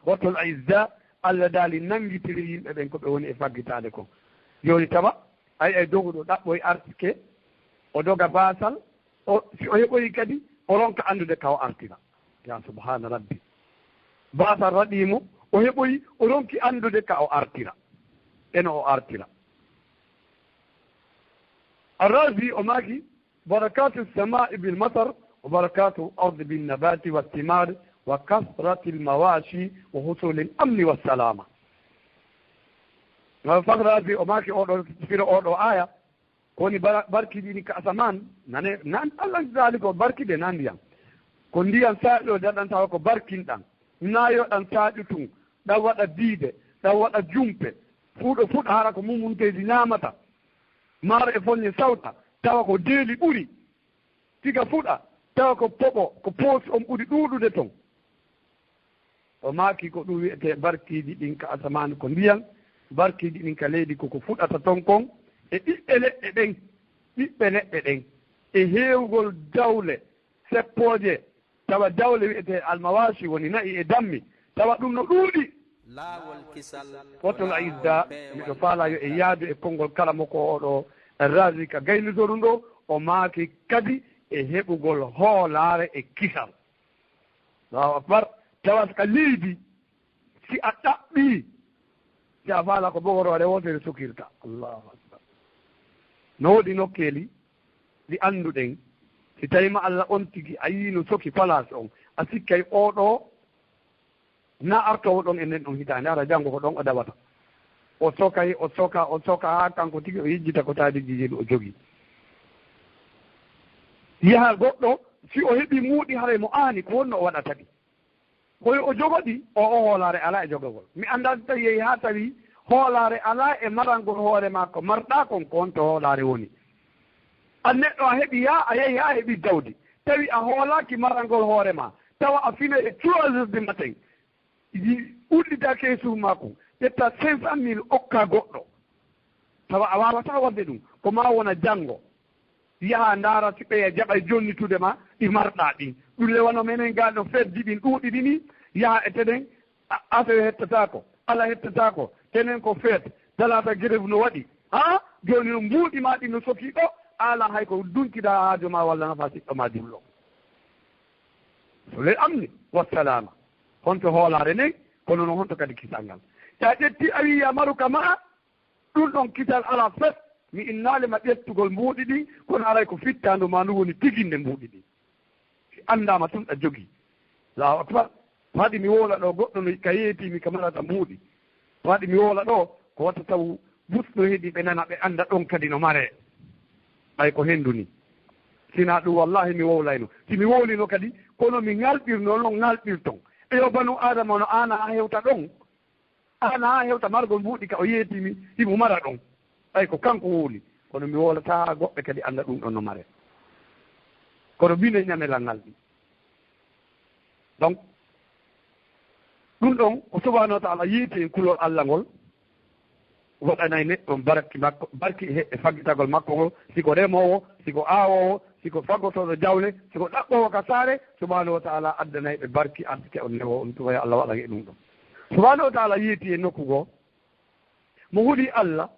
hottol aizza Allah daali nangitiri yimɓe ɓen ko ɓe woni e faggitade kon joni tawa ay doguɗo ɗaɓɓoye arsike o doga basal si o heɓoyi kadi o ronka andude ka o artira ya subhana rabbi basal waɗimo o heɓoyi o ronki andude ka o artira eno o artira الرازي أماكي بركات السماء بالمطر وبركات الأرض بالنبات والثمار وكثرة المواشي وحصول الأمن والسلامة فقر رازي أماكي في أورو آية كوني بركي ديني كأسمان نان الله ذلك بركي دي نان ديان كون ديان سائلو دان تاوكو بركين دان نايو دان سائلتون دا ودا ديده دا ودا جومبه فود هارako mumunteji ñamata maaro e foñe sawta tawa ko deeli ɓuri tiga fuɗa tawa ko poɓo ko poosi on ɓuri ɗuuɗude toon o maaki ko ɗum wiyete barkiiji ɗin ka asamane ko ndiyan barkiiji ɗin ka leydi koko fuɗata toon kon e ɓiɓɓe leɗɗe ɗen e heewgol dawle seppooje tawa dawle wiyete almawasi woni nayi e dammi tawa ɗum no ɗuuɗi laawol kisal hottol aidda miɗo faalayo e yaadu e konngol kala mo ko oɗo razi ka gaynidoru ɗo o maaki kadi e heɓugol hoolaare e kisal allahu akbar tawat ka leydi si a ɗaɓɓi si a faala ko ɓogorore wotere sokirta allahu akbar no woɗi nokkeeli ɗi annduɗen si tawima Allah on tigi a yii no soki place on a sikkay oɗo na artowo ɗon e nden ɗon hitaande ara janngo ko ɗon o dawata o soka haa kanko tigi o yejjita ko taadi jijeeɗi o jogii yaha goɗɗo si o heɓi muuɗi haray mo aani ko wonno o waɗata ɗi koyo o jogoɗi o hoolaare alaa e jogogol mi annda so tawi yehi haa tawi hoolaare alaa e maralngol hoore maa ko marɗaa kon ko wonto hoolaare woni an neɗɗo a heɓi yaa a yehi haa heɓi dawdi tawi a hoolaaki maralngol hoore maa tawa a fina e 3 heures du matin ullita keesum maako ƴetta 500 000 okka goɗɗo tawa a wawata wadde ɗum ko ma wona janngo yaha ndaara si ɓeya jaɓa jonnitude ma ɗi marɗa ɗin ɗum lewano menen gal ɗo feddi ɗin ɗuuɗi ɗini yaha e teɗen affaire hettatako ala hettatako tenen ko feet talata grève no waɗi ha joni no mbuuɗi ma ɗi no soki ɗo ala hay ko dunkiɗa haajo ma walla nafa siɗɗo ma dillo so lel amni wassalama honto hoolare nden kono noon honto kadi kisal ngal sa ƴetti a wiya maruka ma ɗum ɗon kisal ala fet mi innalema ƴettugol mbuuɗi ɗi kono aray ko fittandu ma ndu woni tiginde mbuuɗi ɗi si andama tun ɗa jogii allahu akbar waɗi mi woola ɗo goɗɗo no ka yeetimi ka marata mbuuɗi waɗi mi woola ɗo ko watta taw busɗo heeɗi ɓe nana ɓe anda ɗon kadi no mare ɓay ko henndu ni sina ɗum wallahi mi wowlayno si mi wowlino kadi kono mi ŋalɓirno no ŋalɓirton eyo banu adama no an ha hewta ɗon an ha hewta margol mbuuɗi ka o yeetimi himo mara ɗon ɓay ko kanko wowli kono mi wolata goɓɓe kadi anda ɗum ɗon no mare kono mbine ñamelal ngal ɗi donc ɗum ɗon ko subahanahu wa taala yiiti en kulol Allah ngol waɗanayi neɗɗon barki makko barki e faggitagol makko ngol siko remowo siko aawowo siko faggotoɗo jawle siko ɗaɓɓowo ka saare subahanahu wa taala addanayi ɓe barki arsike on newo on tuwaye Allah waɗake ɗum ɗon subahanahu wa taala yiiti e nokku goo mo huɗi Allah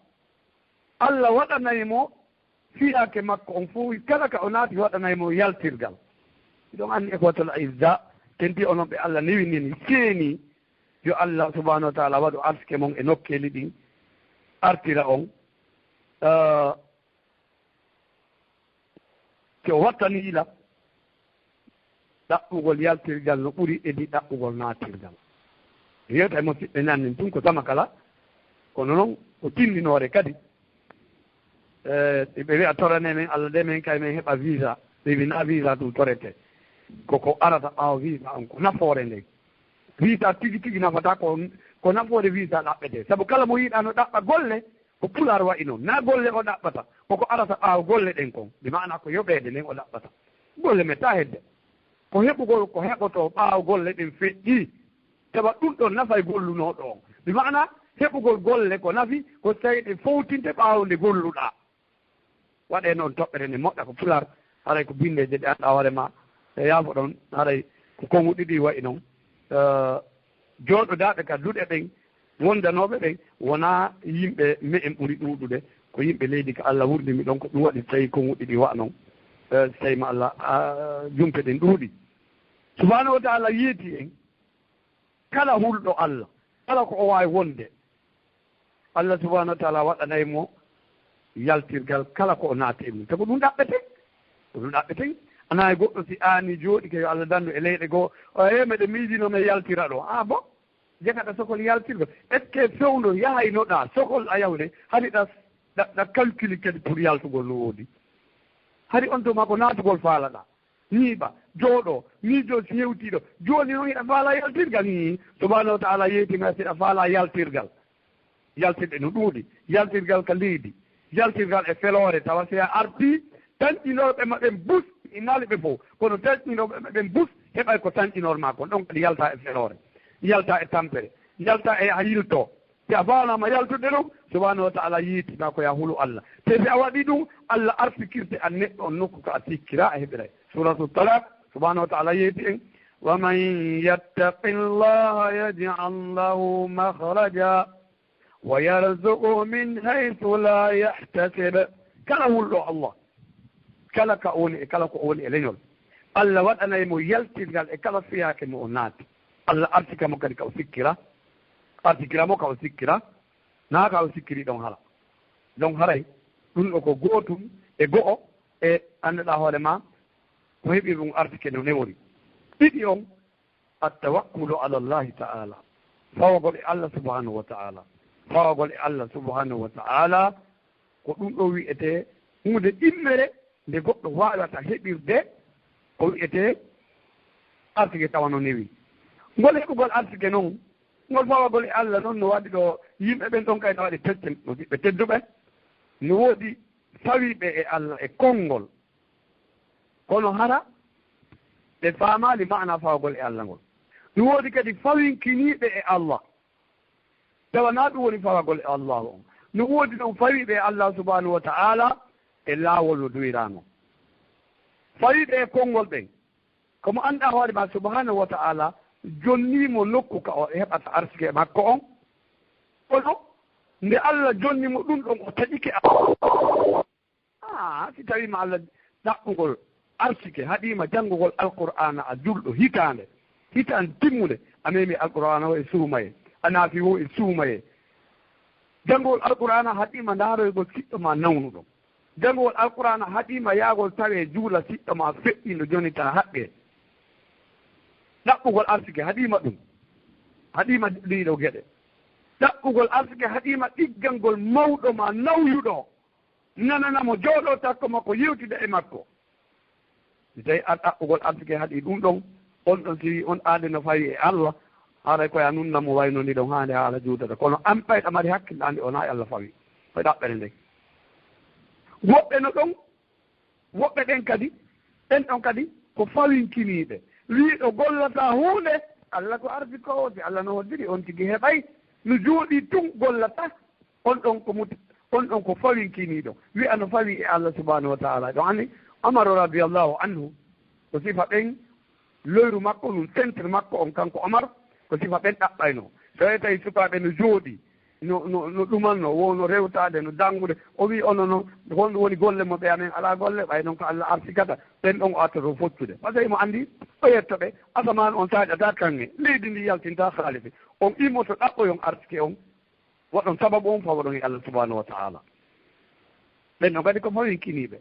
waɗanaymo fiyake makko on fo kala ka o naati waɗanaymo yaltirgal ɗon anni e kotol izza tenti onon ɓe Allah newinini seeni yo Allah subahanahu wa taala waɗu arsike mon e nokkeli ɗin artira on te o wattani ila ɗaɓɓugol yaltirgal no ɓuri edi ɗaɓɓugol naatirgal yewta e musidɓe nannin tun ko tama kala kono noon ko tindinoore kadi ɓe wiya torane men Allah de men kay men heɓa visa ɓe wina visa ɗum torete koko arata ɓaawa visa on ko nafoore nde visa tigi tigi nafata ko nafoore visa ɗaɓɓete sabu kala mo yiiɗa no ɗaɓɓa golle ko pular wayi noon na golle o ɗaɓɓata koko arata ɓaawa golle ɗen kon de maana ko yoɓeede nden o ɗaɓɓata golle metta hedde ko heɓugol ko heɓoto ɓaawa golle ɗen feƴƴi sabu ɗum ɗon nafa e gollunoɗo on de maana heɓugol golle ko nafi ko tawi ɗe fowtinte ɓaawo nde golluɗa waɗe noon toɓɓere nde moƴƴa ko pular haray ko bindeje ɗe annda hoore ma e yaafo ɗon haray ko kongu ɗiɗi wayi noon jooɗodaɓe ka duɗe ɗen wondanoɓe ɓen wona yimɓe me en ɓuri ɗuuɗude ko yimɓe leydi ko Allah wurdimi ɗon ko ɗum waɗi tawi kongu ɗiɗi wa noon so tawi ma Allah jumpe ɗen ɗuuɗi subhanahu wa taala yeeti en kala hulɗo Allah kala ko o wawi wonde Allah subhanahu wa taala waɗanaymo yaltirgal kala ko o naati e mum te ko ɗum ɗaɓɓeten ana e goɗɗo si aani jooɗi ke yo Allah dandu e leyɗe goo meɗe miijinomi yaltira ɗo bon jagaɗa sokol yaltirgo est ce que fewndo yahaynoɗa sokol a yawde hani ɗa calcule kadi pour yaltugol no woodi hari on tuma ko naatugol faalaɗa ñiiɓa jooɗo miijo si hewtiɗo jooni noon hiɗa faala yaltirgal ni subhanahu wa taala yeetima siɗa faala yaltirgal yaltirɗe no ɗuuɗi yaltirgal ka leydi yaltirgal e feloore tawa si a arti tanƴinooɓe maɓen bus inaali ɓe fof kono tanƴinooɓe maɓen bus heɓay ko tanƴinoor ma kon ɗon kadi yalta e feloore yalta e tampere yalta e a yilto si a faanama yaltude ɗum subhanahu wa taala yiitima ko ya hulu Allah te si a waɗi ɗum Allah arfikirte a neɗɗo on nokku ko a sikkira a heɓiray suratu talaq subhanahu wa taala yeeti en wa man yattaqi llaha yaj'al lahu makhraja wa yarzuqhu min haythu la yahtasib kala hulɗo Allah kala ka woni e kala ko woni e leñol Allah waɗanaymo yaltirgal e kala fiyaake mo o naati Allah artikamo kadi ka o artikiramo ka o sikkira naa ka o sikkiri ɗon hala donc haray ɗum ɗo ko gootum e go'o e annduɗa hoore ma ko heɓi ɗum artike no newori ɗiɗi on attawakkulu ala llahi ta'ala fawagol e Allah subhanahu wa ta'ala fawagol e Allah subhanahu wa ta'ala ko ɗum ɗo wiyete hunde immere nde goɗɗo wawata heɓirde ko wiyete artike tawa no newi ngol heɓugol artike noon ngol fawagol e Allah noon no waɗi ɗo yimɓe ɓen ɗon kayno waɗi teccen no ɓiɓɓe tedduɓe no woodi fawiɓe e Allah e konngol kono hara ɓe faamali maana fawagol e Allah ngol no woodi kadi fawinkiniiɓe e Allah tawana ɗum woni fawagol e Allah on no woodi ɗon fawiɓe e Allah subhanahu wa ta'ala e laawol no duwirano fawiɓe e konngol ɓen komo annda hoore ma subhanahu wa ta'ala jonnimo nokku ka o heɓata arsike makko on kono nde Allah jonnimo ɗum ɗon o taƴike si tawima Allah ɗaɓɓugol arsike haɗima janngugol alqur'ana a julɗo hitande timmude a memi alqur'ana o e suumaye a naafi wo e suumaye janngugol alqur'ana haɗima ndaaroygol siɗɗo ma nawnuɗo janngugol alqur'ana haɗima yaagol tawe juula siɗɗo ma feƴƴino joni tan haɓɓe ɗaɓɓugol arsike haɗima ɗum haɗima ɗiɗo geɗe ɗaɓɓugol arsike haɗima ɗiggangol mawɗo ma nawyuɗo nananamo jooɗo takko makko yewtida e makko si tawi a ɗaɓɓugol arsike haɗi ɗum ɗon on ɗon si on aade no fawi e Allah haray koye a nunnamo wayno ni ɗon haande haala juutata kono an ɓayɗa mari hakkillande ona e Allah fawi koye ɗaɓɓere nden woɓɓe no ɗon woɓɓe ɗen kadi ɗen ɗon kadi ko fawinkiniiɓe wiiɗo gollata huunde Allah ko ardi ko si Allah no hoddiri on tigi heɓay no jooɗi tun gollata on ɗon ko fawinkiniiɗo wi'a no fawi e Allah subhanahu wa taala ɗo anni Omar radiallahu anhu ko sifa ɓen loyru makko ɗum centre makko on kanko Omar ko sifa ɓen ɗaɓɓayno so tawi sukaaɓe no jooɗi no ɗumanno wono rewtade no dangude o wi ono noon honɗum woni golle mo ɓe amen ala golle ɓay noon ko Allah arsikata ɓen ɗon o artoto fottude par ce que mo anndi o yettoɓe asaman on saƴata kange leydi ndi yaltinta haaliɓe on immoto ɗaɓɓoyon arsike on waɗon sababu on fawaɗon e Allah subhanahu wa taala ɓen ɗon kadi ko fawinkiniɓe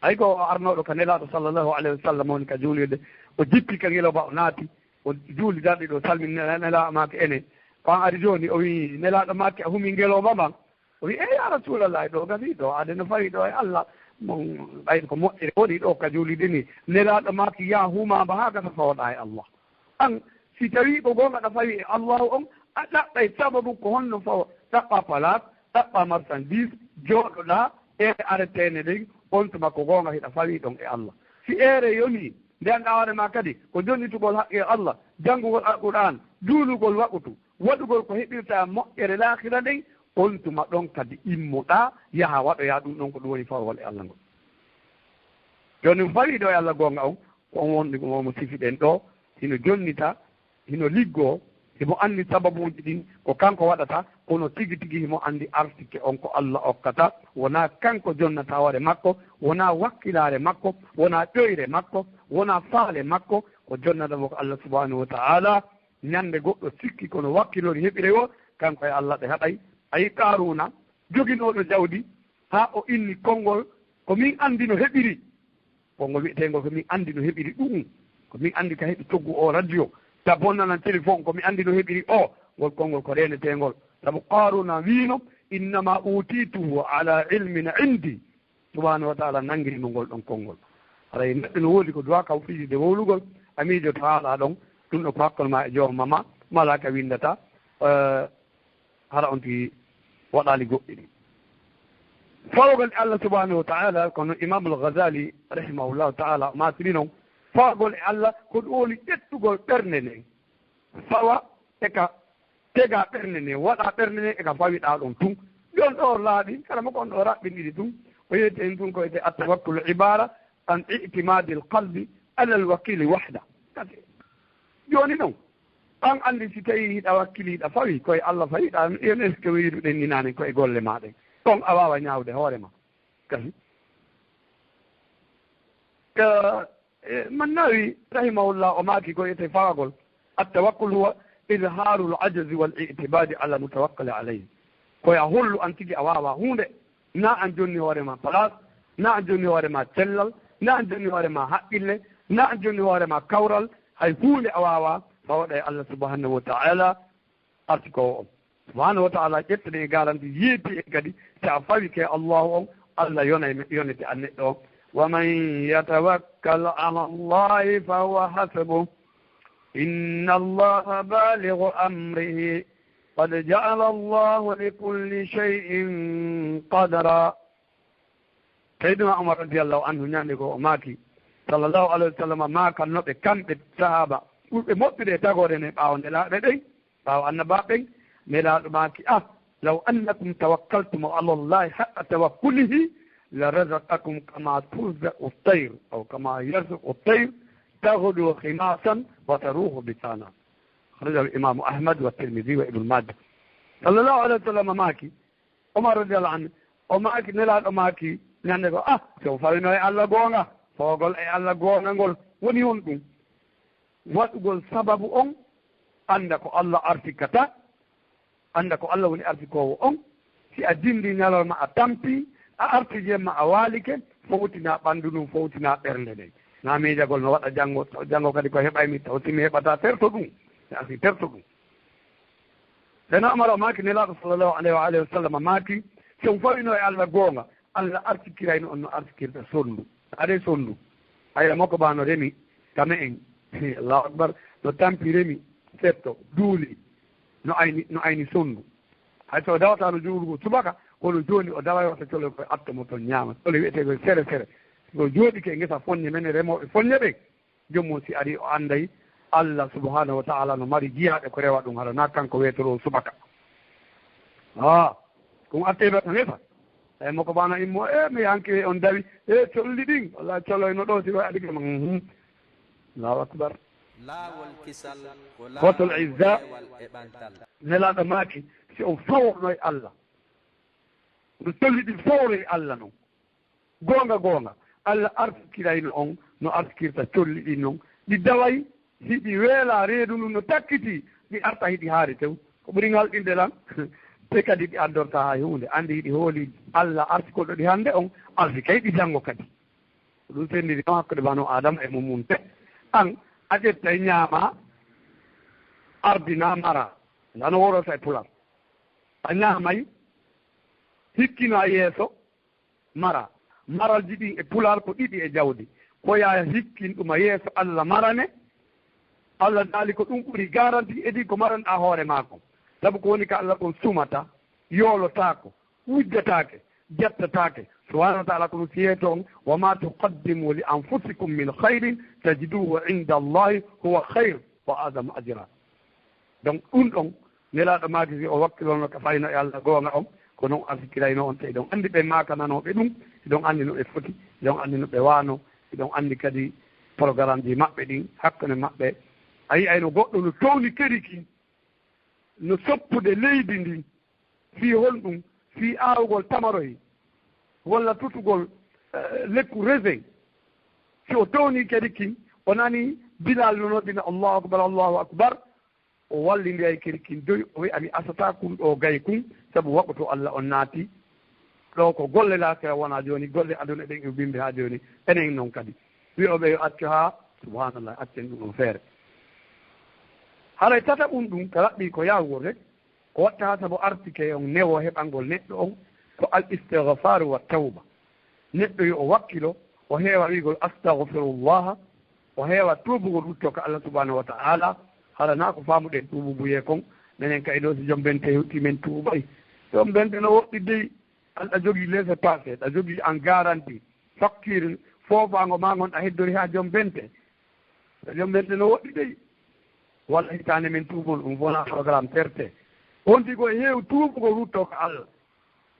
ay ko arnoɗo ka nelaɗo sallllahu alayhi wa sallam woni ka juulide o jippi ka ngelo ba o naati o juuli darɗi ɗo salmini nelaɗo make ene ko an ari joni o wi nelaɗo make a humi ngeloba ma o wi ya rasulallah ɗo gasi ɗo ade no fawi ɗo e allah mon ɓayde ko moƴƴere woni ɗo ka juulide ni nelaɗo make ya humaba ha gasa fawɗa e allah an si tawi ko gonga ɗa fawi e allahu on a ɗaɓɓay sababu ko honno fawa ɗaɓɓa place ɗaɓɓa marchandise jooɗoɗa ere aretene ɗen on tuma ko gonga hiɗa fawi ɗon e allah si ere yoni nden ɗawarema kadi ko jonnitugol haqqe e allah janngugol alquran duulugol waɓutu waɗugol ko heɓirta moƴƴere lahira ɗen on tuma ɗon kadi immoɗa yaha waɗoya ɗum ɗon ko ɗum woni fawol e allah ngol joni fawi ɗo e allah gonga on ko on wonɗi omo sifiɗen ɗo hino jonnita hino liggoo himo anndi sababuji ɗin ko kanko waɗata kono tigi tigi himo anndi artike on ko allah okkata wona kanko jonnata hoore makko wona wakkilare makko wona ƴoyre makko wona faale makko ko jonnatamo ko allah subhanahu wa ta'ala ñande goɗɗo sikki kono wakkilori heɓire o kanko e allah ɗe haɗay ayi karuna joginoɗo jawdi ha o inni konngol ko min anndi no heɓiri konngol wi'etengol ko min anndi no heɓiri ɗum ko min anndi ka heɓi toggu o radio ta bonnanan téléphone komi anndi no heɓiri o ngol konngol ko renetengol sabu qaruna wiino innama utituhu ala ilmin indi subhanahu wa taala nangirimo ngol ɗon konngol haray neɗɗo no woodi ko duwa kaw fiidide wowlugol amiijo to haala ɗon ɗum ɗo ko hakkol ma e joomama mala ka windata hara on tigi waɗali goɗɗi ɗi fawgol e allah subhanahu wa taala kono imam al-ghazali rahimahullahu taala matiri noon fawgol e allah ko ɗum woni ƴettugol ɓernde nde fawa eka tega ɓernde nde waɗa ɓernde nde eka fawiɗa ɗon tun ɗon ɗo laaɓi kala mo kon ɗo raɓɓinɗiɗi tun o yeyte en tun ko wiyete attawakkulu ibara an itimadi l qalbi ala l wakili wahda kadi joni noon an anndi si tawi hiɗa wakkiliɗa fawi koye allah fawiɗa en est ce que wiiduɗen ni nane koye golle maɗen ɗon a wawa ñawde hoorema kasi man nawi rahimahullah o maaki ko wiyete fawagol attawakkul huwa idharu l ajazi wal itibadi ala mutawakkali alayhi koye a hollu an tigi a wawa hunde na an jonni hoorema place na an jonni hoorema cellal na an jonni hoorema haqqille na an jonni hoorema kawral hay hunde a wawa fawaɗa e allah subhanahu wa ta'ala artikowo on subhanahu wa ta'ala ƴettene e garanti yeeti e kadi so a fawi ke allahu on allah yonete an neɗɗo on ومن يتوكل على الله فهو حسبه إن الله بالغ أمره قد جعل الله لكل شيء قدرا سيدنا عمر رضي الله عنه نانيكو ماكي صلى الله عليه وسلم ما كان نوبه kamɓe sahaba ɓurɓe moƴƴude tagore ne ɓaawo nelaɗo ɗen ɓaawo annabaɓen nelaɗo maaki law annakum tawakkaltum ala allahi haqqa tawakkulihi لرزقكم كما ترزق الطير أو كما يرزق الطير تغدو خماسا وتروح بطانا خرج الإمام أحمد والترمذي وابن ماجه صلى الله عليه وسلم ماكي عمر رضي الله عنه وماكي نلال ماكي نانيكو سوف ينو اي الله غونغا فوغول اي الله غونغا ngol woni on ɗum waɗugol sababu on anda ko allah artikata anda ko allah woni artikowo on si a dindi ñalorma a tampi a arti jemma a waalike fowtina ɓanndu ɗum fowtina ɓernde ɗen na miijagol no waɗa janngo kadi ko heɓaymi taw timi heɓata terto ɗum mi arti terto ɗum sena amara o maaki nelaaɗo sallllahu alayhi wa alihi wa sallam maaki son fawino e allah goonga allah artikirayno on no artikirta sonndu aɗa sonndu hayra makko ba no remi kame en allahu akbar no tampi remi setto duuli no ayni sonndu hay so dawata no juulugo subaka kono jooni o dawa wata colo koye attomo toon ñaama colo wiyete koye sere sere so jooɗike e ngesa fonñe men remooɓe fonñe ɓe jommum si ari o annday allah subhanahu wa taala no mari jiyaaɗe ko rewa ɗum hara na kanko wiyetoro subaka ɗum arteɓe to ngesa eyi makko bano immo mi hanki on dawi colli ɗin walla coloyno ɗo si koye aɗigema allahu akbar fotol izza nelaɗo maaki si on faworno e allah no tolli ɗi fawre e allah noon goonga allah artikirayno on no artikirta colli ɗin noon ɗi daway hiɗi weela reedu ndu no takkiti ɗi arta hiɗi haari tew ko ɓuri ngalɗinde lan te kadi ɗi addorta ha hunde andi hiɗi hooli allah artikolɗo ɗi hannde on arti kay ɗi janngo kadi ɗum sendiri no hakkude bano adama e mumunte an a ƴetta e ñaama ardina mara ndano worota e pular a ñaamay hikkino a yeeso mara maralji ɗin e pular ko ɗiɗi e jawdi ko yaa hikkin ɗum a yeeso Allah marane Allah daali ko ɗum ɓuri garanti edi ko maranɗa hoore maako sabu ko woni ko Allah ɗon sumata yoolotaako wujjataake jettataake subhanahu wa taala kono fiye toon wa ma tuqaddimu li anfusikum min khayrin tajiduhu inda allahi huwa khayr wa adamu ajra donc ɗum ɗon nelaaɗo maaki si o wakkilono ko fayno e Allah goonga on ko noon asikirayno on tawi ɗon anndi ɓe maakananoɓe ɗum ɗon anndi no ɓe foti ɗon anndi no ɓe waano ɗon anndi kadi programme ji maɓɓe ɗin hakkunde maɓɓe a yiyayno goɗɗo no towni keriki no soppude leydi ndin fii honɗum fii aawugol tamaroy walla tutugol lekku résin si o towni kadi kin o nani bilal no noddina allahu akbar o wallindi ay kadi kin doyi o wi ami asata kum ɗo gay kum sabu waɓoto Allah on naati ɗo ko golle laakira wona jooni golle aduna ɗen e bimbi haa jooni enen noon kadi wiyoɓe yo accu haa subhanallah accen ɗum on feere haray tata ɗum ko raɓɓi ko yawgol rek ko watta ha sabu artike on newo heɓangol neɗɗo on ko al istigfaru wa tawba neɗɗo yo o wakkilo o heewa wiigol astahfirullaha o heewa tuubugol rutto ko Allah subhanahu wa ta'ala hara na ko faamuɗen tuubu buye kon minen kay ɗo si joom bente hewti men tuubay joom bente no woɗɗi dey a jogii laissez passer a jogii en garantie fakkire foofaango ma gon a heddori ha joom bente joom bente no woɗɗi dey walla hitaande men tuubol ɗum wona programme terte on tigo heew tuubugo rutto ko Allah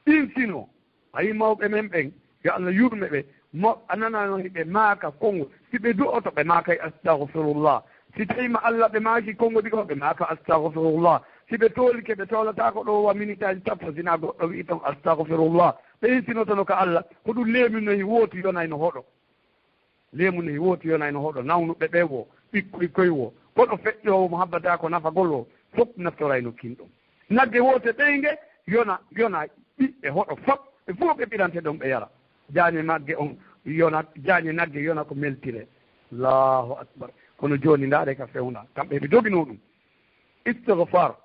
ɗin sino a yi mawɓe men ɓen yo Allah yurme ɓe mo a nanano hiɓe maaka kongo si ɓe du'oto ɓe maakay astahfirullah si tawima Allah ɓe maaki kongo ɗi ɗo ɓe maaka astahfirullah si ɓe toolike ɓe toolata ko ɗo wa minute aji sappo sina goɗɗo wi ton astahfirullah ɓe insinotono ko Allah ko ɗum leemu noyi wooti yonayno hoɗo leemu noyi wooti yonayno hoɗo nawnuɓe ɓe wo ɓikkoy koy wo koɗo feƴƴowo mo habbata ko nafagol o fof naftorayno kinɗum nagge woote ɓeyge yona ɓiɓɓe hoɗo fof ɓe fof ɓe ɓirante ɗon ɓe yara jaañe nagge on yona jaañe nagge yona ko meltire allahu akbar kono jooni ndaare ka fewnda kamɓe ɓe jogino ɗum istigfar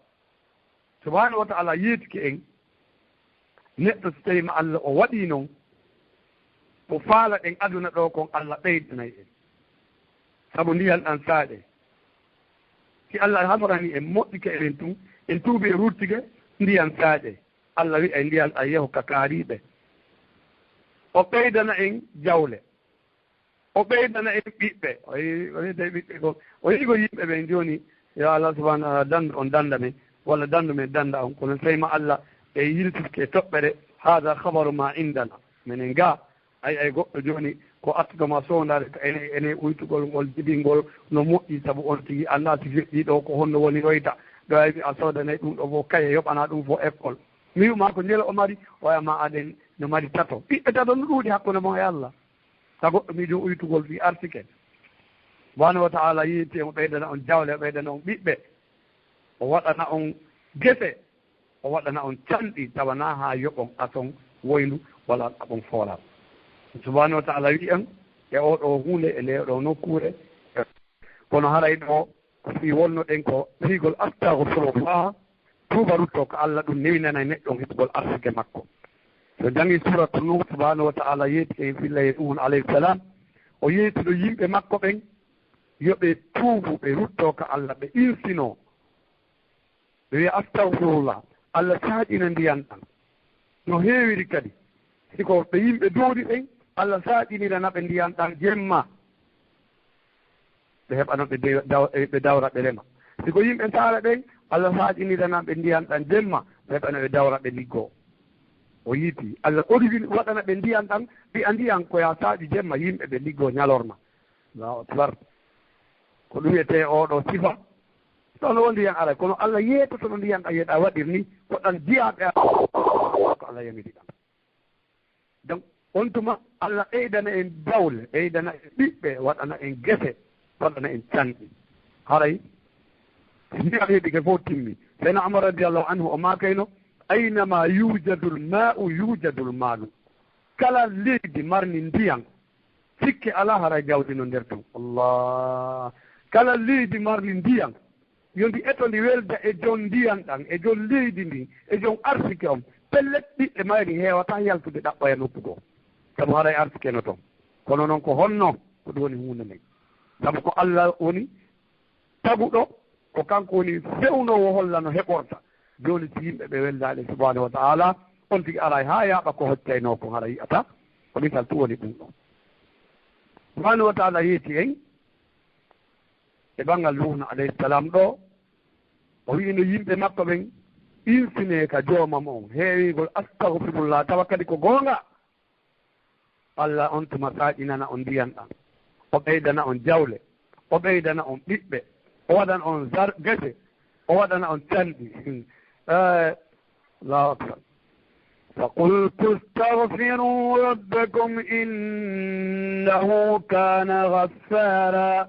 subhanahu wa taala yeetike en neɗɗo so tawima Allah o waɗi noon o faala ɗen aduna ɗo kon Allah ɓeydanay en sabu ndiyan ɗan saaɗe si Allah hasorani en moƴƴike eɗen tun en tuubi e ruttige ndiyan saaƴe Allah wi e ndiyan a yeho ka kaariɓe o ɓeydana en jawle o ɓeydana en ɓiɓɓe o wiide ɓiɓɓe ko o yigo yimɓe ɓen joni yo Allah subahana taala dandu on danda men walla dandu men danda on kono tawima Allah e yiltitke toɓɓere hada habaru ma indana minen ga ay goɗɗo joni ko attudoma sowdade ko ene uytugol ngol jibingol no moƴƴi sabu on tigi anda si feƴƴi ɗo ko honno woni royta ɗo ayi a sodanayi ɗum ɗo fof kaye yoɓana ɗum fof école mi wima ko ndela o mari oyama aɗen no mari tato ɓiɓɓe tato no ɗuuɗi hakkude mon e Allah sa goɗɗo miijo uytugol fi article subhanahu wa taala yiiti o ɓeydana on jawle o ɓeydana on ɓiɓɓe o waɗana on gese o waɗana on canɗi tawana ha yoɓon ason woyndu walla aɓon foolal subhanahu wa taala wi en e oɗo hunde e nde ɗo nokkure kono haray ɗo si wonnoɗen ko wiigol astahfirullah tuuba rutto ko Allah ɗum newinana neɗɗo heɓugol arsike makko so jangi suratu nuh subhanahu wa taala yeeti en fillaye ɗum on alayhi salam o yeetiɗo yimɓe makko ɓen yoɓe tuubu ɓe rutto ko Allah ɓe insino ɓe wiya astahfirullah Allah saaƴina ndiyan ɗan no heewiri kadi siko ɓe yimɓe doori ɓen Allah saaƴinirana ɓe ndiyan ɗan jemma ɓe heɓano ɓe dawra ɓe rema siko yimɓe saara ɓen Allah saaƴinirana ɓe ndiyan ɗan jemma ɓe heɓano ɓe dawra ɓe liggoo o yiiti Allah origine waɗana ɓe ndiyan ɗan ɓi a ndiyan koya saaƴi jemma yimɓe ɓe liggoo ñalorma Allahu akbar ko ɗum wiyete oɗo sifa ɗono wo ndiyan ara kono Allah yeetotono ndiyan ɗan yeeɗa waɗir ni koɗɗan jiyaɓe ko Allah yamiri ɗam donc on tuma Allah ɓeydana en dawle ɓeydana en ɓiɓɓe waɗana en gese waɗana en canɗi haray ndiyan heeɓi ke fof timmi seyna Umar radiallahu anhu o makayno aynama yujadu l mau yujadu l maalu kala leydi marni ndiyan sikke ala haray gawdi no nder ton Allah kala leydi marli ndiyam yondi eto ndi welda e jon ndiyam ɗan e jon leydi ndi e jon arsike on pellet ɓiɓɓe mayri heewata yaltude ɗaɓɓoya noppu goo sabu haray arsike no toon kono noon ko honno ko ɗum woni hunde nden sabu ko Allah woni taguɗo ko kanko woni fewnowo holla no heɓorta joni si yimɓe ɓe weldaɗe subhanahu wa taala on tigi ara ha yaaɓa ko hoccayno ko hara yiyata ko misal tu woni ɗum ɗo subhanahu wa taala yeeti en e ɓangal nuhna alayhi salam ɗo o wiino yimɓe makko ɓen insine ka joomam on heewigol astahfirullah tawa kadi ko goonga Allah on tuma saaƴinana on ndiyan ɗan o ɓeydana on jawle o ɓeydana on ɓiɓɓe o waɗana on gese o waɗana on canɗi Allahu akbar فقلت استغفروا ربكم إنه كان غفارا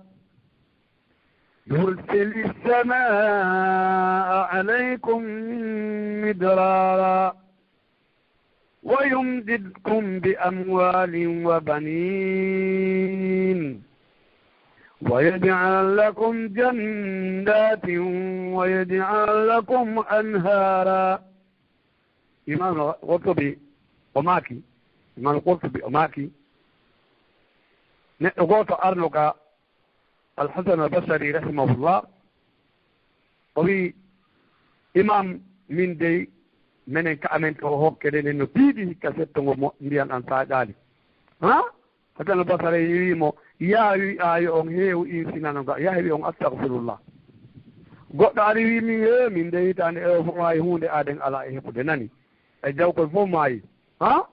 يرسل السماء عليكم مدرارا ويمددكم بأموال وبنين ويجعل لكم جنات ويجعل لكم أنهارا إمام القرطبي أماكي إمام القرطبي أماكي نقوط أرنك الحسن البصري رحمه الله وفي إمام من دي من كأمن كوهوك كدين إنه بيدي كسبتهم مليان أنصار دالي ها حسن البصري يريمو يا أيون هيو إنسان نقا يا هيو أستغفر الله قد أريد من دي تاني فما يهون آدن على إهبو دناني أجاوك الفوماي ها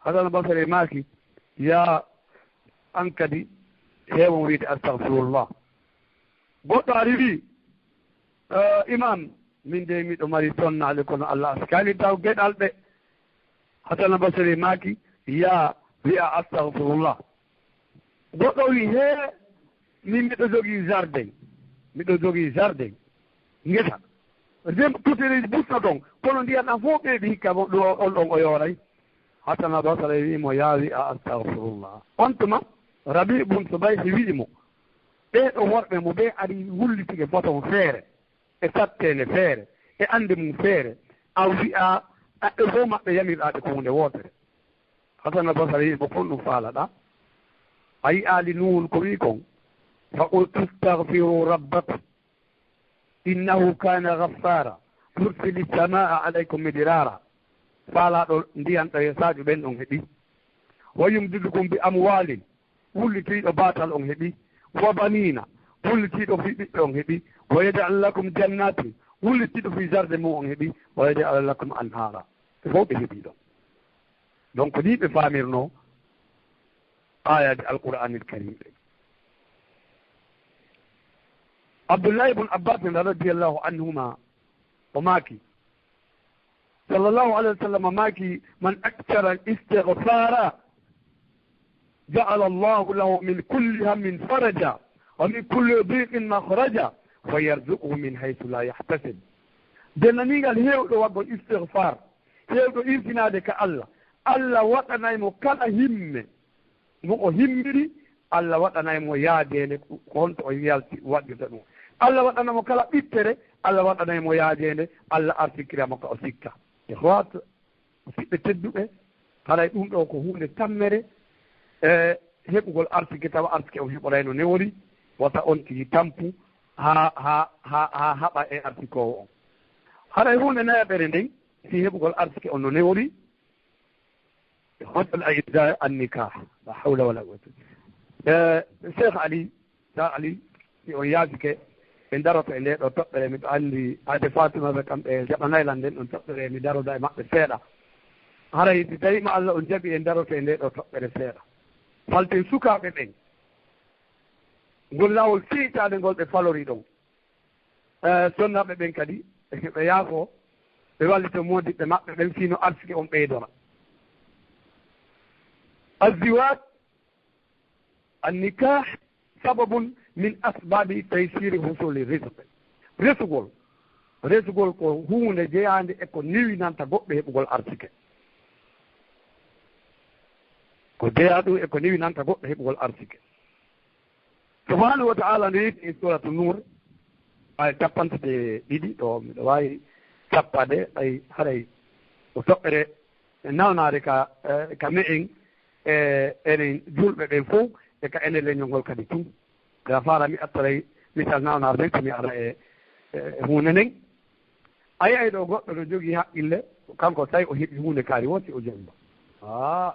هذا البصري ماكي يا أنكدي هيو مريد أستغفر الله قد أريد إمام من دي ميت أمري صنع لكم الله أسكالي تاو قد ألبي هذا البصري ماكي يا أستغفر الله قد أريد هي من ميتو زوغي زاردين ngesa dem tutiri busta don kono ndiyan an fof ɓeeɗi hikka ɗo on ɗon o yooray hattana ɗo sara wiimo yaawi a astahfirullah on tuma rabi bun subayhi wiimo ɓeeɗo worɓe mo ɓe ari wullitike boton feere e sattele feere e annde mum feere a wi'a ɓe fof maɓɓe yamirɗaɗe ko hunde wootere hattana ɗo sara wiimo kon ɗum faalaɗa a yi'aali nuun ko wi kon fa qultu stahfiru rabbakum إنه كان غفارا يرسل السماء عليكم مدرارا فلا نديان تيساج بين هدي ويمددكم بأموال ولتي باطل هدي وبنين ولتي في هدي ويجعل لكم جنات ولتي في زرد مو هدي ويجعل لكم أنهارا فوق هدي دونك دي بفامرنو آيات القرآن الكريم عبد الله بن عباس رضي الله عنهما وماكي صلى الله عليه وسلم ماكي من أكثر الاستغفار جعل الله له من كل هم فرجا ومن كل ضيق مخرجا ويرزقه من حيث لا يحتسب دناني قال هيو وقو استغفار هيو إنسنادك الله وطنا يمو كلا هم مو همري الله وطنا يمو يادينك كنت ويالتي وقتنو Allah waɗanamo kala ɓittere Allah waɗanaymo yaajede Allah artikiramo ka o sikka e howat siɓɓe tedduɓe haray ɗum ɗo ko hunde tammere e heɓugol artike tawa artike o heɓorayno newori wata on tigi tampu ha haɓa e artikowo on haray hunde nayaɓere nden si heɓugol artike on no newori hoɗol aida annikah la hawla wala quwata cheikh ali sa ali si on yaajike ɓe daroto e nde ɗo toɓɓere miɗo anndi ade fatimaɓe kamɓe jaɓanaylan nden ɗon toɓɓere mi daroda e maɓɓe seeɗa haray si tawima Allah on jaɓi e daroto e nde ɗo toɓɓere seeɗa falten sukaaɓe ɓen ngol laawol seytaade ngol ɓe falori ɗon sonnaɓe ɓen kadi ɓe yaafo ɓe wallito modiɓɓe maɓɓe ɓen sino arsike on ɓeydora الزواج النكاح سبب من أسباب تيسير حصول الرزق رزقول ko hunde jeeyande e ko niwinanta goɓɓe heɓugol arsike ko deya ɗum e ko newinanta goɗɗo heɓugol arsike subhanahu wa taala nde yiiti e suratu nour ay capantede ɗiɗi ɗo miɗo wawi cappade ay haray o toɓɓere nawnade ka me'en enen julɓe ɓen fof e ka enen leñolngol kadi tum ga faala mi attaray misal nawnade nden komi ara e hunde nden a yiyay ɗo goɗɗo no jogii haqqille kanko tawi o heɓi hunde kaari wonti o jomba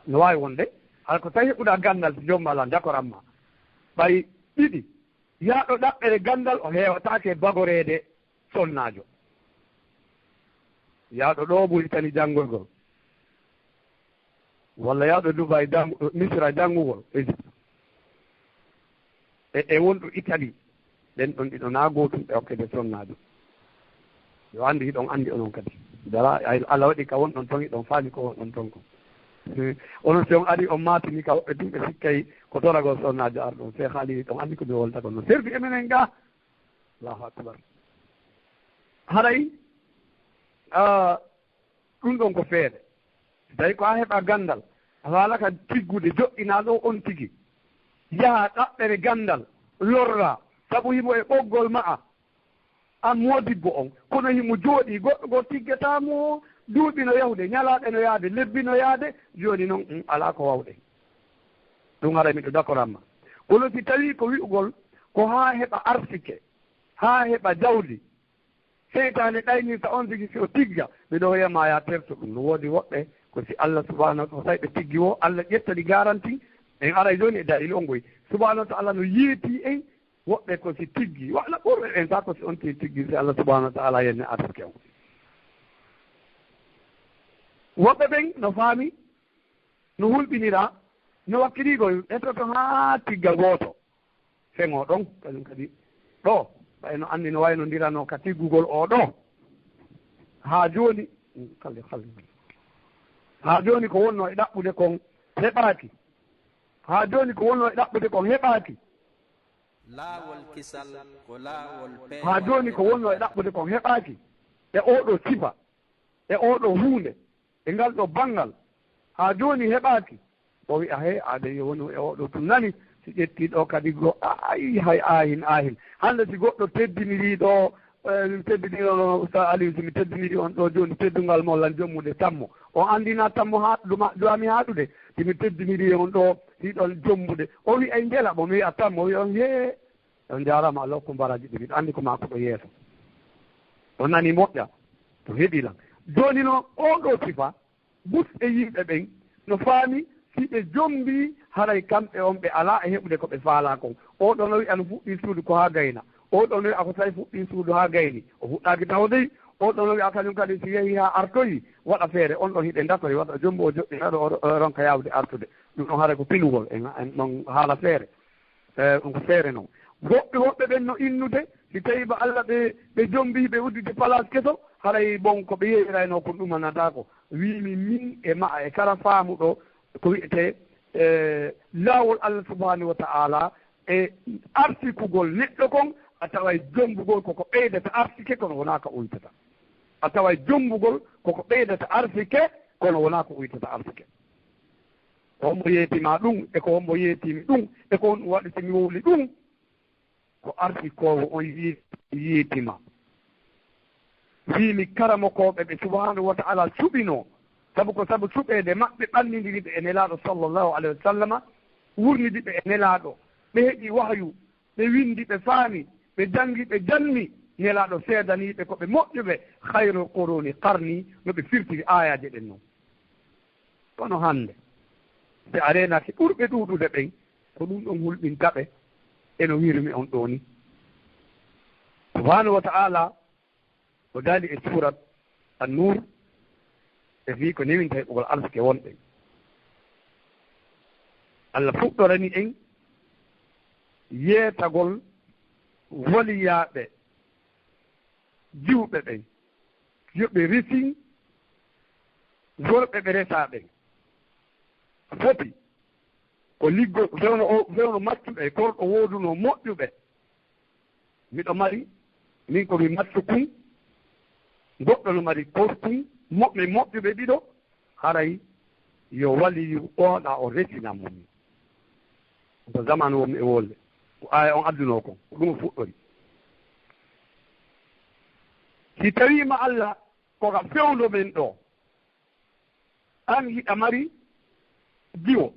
no wawi wonde ala ko tawi heɓuɗa gandal so jombala jakoranma ɓay ɗiɗi yaaɗo ɗaɓɓere gandal o heewatake bagorede sonnajo yaaɗo ɗo ɓuri tani janngolgol walla yaaɗo Dubai Misra janngugol Égypte e wonɗo Italie ɗen ɗon ɗiɗo naa gootum ɓe hokkede sonnajo yo anndi hiɗon anndi onon kadi dara Allah waɗi ka wonɗon ton hiɗon faami ko wonɗon ton ko onon si on ari on maatini ka woɓɓe tumɓe sikkay ko toragol sonnajo arɗon se haali ɗon anndi ko mi wolta ko no servi emenen ga Allahu akbar haray ɗum ɗon ko feere tawi ko a heɓa gandal a waalaka tiggude joɗɗinaa ɗo on tigi yaha ɗaɓɓere gandal lorra sabu himo e ɓoggol ma'a an modibbo on kono himo jooɗi goɗɗo goo tiggatamo duuɓi no yahude ñalaaɗe no yaade lebbi no yaade jooni noon alaa ko wawɗe ɗum hara miɗo dakoranma kono si tawi ko wi'ugol ko haa heɓa arsike haa heɓa jawdi seytaane ɗaynirta on tigi si o tigga miɗo wiyama ya terto ɗum no woodi woɓɓe ko si Allah subahanahu wa taala tawi ɓe tiggi o Allah ƴetta ɗi garanti en aray jooni e dalil on ngoy subahanahu wa taala no yeeti en woɓɓe ko si tiggi walla ɓurɓe en sa ko si on ti tiggi si Allah subahanahu wa taala yenne arsike on woɓɓe ɓen no faami no hulɓinira no wakkirigol etoto haa tigga gooto feŋo ɗon kañum kadi ɗo ɓay no anndi no wayno ndirano ka tiggugol o ɗo haa jooni haa jooni ko wonno e ɗaɓɓude kon heɓaaki haa jooni ko wonno e ɗaɓɓude kon heɓaaki laawol kisal ko laawol peewol haa jooni ko wonno e ɗaɓɓude kon heɓaaki e oɗo sifa e oɗo huunde e ngal ɗo banngal haa jooni heɓaaki o wi'a he aɗa yo woni e oɗo tum nani si ƴettii ɗo kadi ayi hay ahin hannde si goɗɗo teddiniriiɗo teddiniɗo sa Aliou somi teddiniri on ɗo jooni teddungal mollan jommude tammo on anndina tammo duwami haaɗude simi teddiniri on ɗo hiɗon jommude o wi ay njela mo mi wi'a tammo o wi on he on jarama Allah ko mbaraji ɗi miɗo anndi ko maa ko ɗo yeeso o nani moƴƴa to heɓilan jooni noon oɗo sifa bus e yimɓe ɓen no faami si ɓe jombi haray kamɓe on ɓe alaa e heɓude ko ɓe faala kon oɗo no wi an fuɗɗi suudu ko haa gayna oɗo no wi ako tawi fuɗɗi suudu haa gayni o fuɗɗaaki tawdey oɗo no wi a kañum kadi si yehi haa artoyi waɗa feere on ɗon hiɗe datori waɗa jombo o joɗɗinaɗo o ronka yawde artude ɗum ɗon haray ko pinugol en ɗon haala feere ɗum ko feere noon woɓɓe ɓen no innude si tawi ba Allah ɓe jombi ɓe uddide place keso haray bon ko ɓe yeeyirayno ko ɗumanata ko wimi min e ma e kala faamuɗo ko wiyete laawol Allah subhanahu wa ta'ala e artikugol neɗɗo kon a taway jombugol koko ɓeydata arsike kono wonaa ko uytata a taway jombugol koko ɓeydata arsike kono wonaa ko uytata arsike ko hombo yeetima ɗum e ko hombo yeetimi ɗum e ko on waɗi somi wowli ɗum ko arsikowo on yeetima wimi karamokoɓe ɓe subhanahu wa ta'ala cuɓino sabu cuɓeede maɓɓe ɓannidiri ɓe e nelaaɗo sallllahu alayhi wa sallama wurnidi ɓe e nelaaɗo ɓe heɓi wahyu ɓe windi ɓe faami ɓe jangi ɓe janni nelaaɗo seedaniiɓe ko ɓe moƴƴuɓe hayrul quruni qarni no ɓe firtiri ayaje ɗen noon kono hannde si a reenaki ɓurɓe ɗuuɗude ɓen ko ɗum ɗon hulɓinta ɓe eno wirmi on ɗo ni subhanahu wa ta'ala o daali e surat an-nur e wi ko newinta heɓugol arsike wonɓe Allah fuɗɗorani en yeetagol woliyaaɓe jiwɓe ɓen yoɓe resin worɓe ɓe resaa ɓen foti ko liggo fewno maccuɓe korɗo wooduno moƴƴuɓe miɗo mari min komi maccu kun goɗɗo no mari korkum moƴƴuɓe ɗiɗo haray yo waliyu oɗa o resina mum ko zaman wonmi e wolle ko aya on adduno ko ɗum fuɗɗori si tawima Allah koka fewndo men ɗo an hiɗa mari jiwo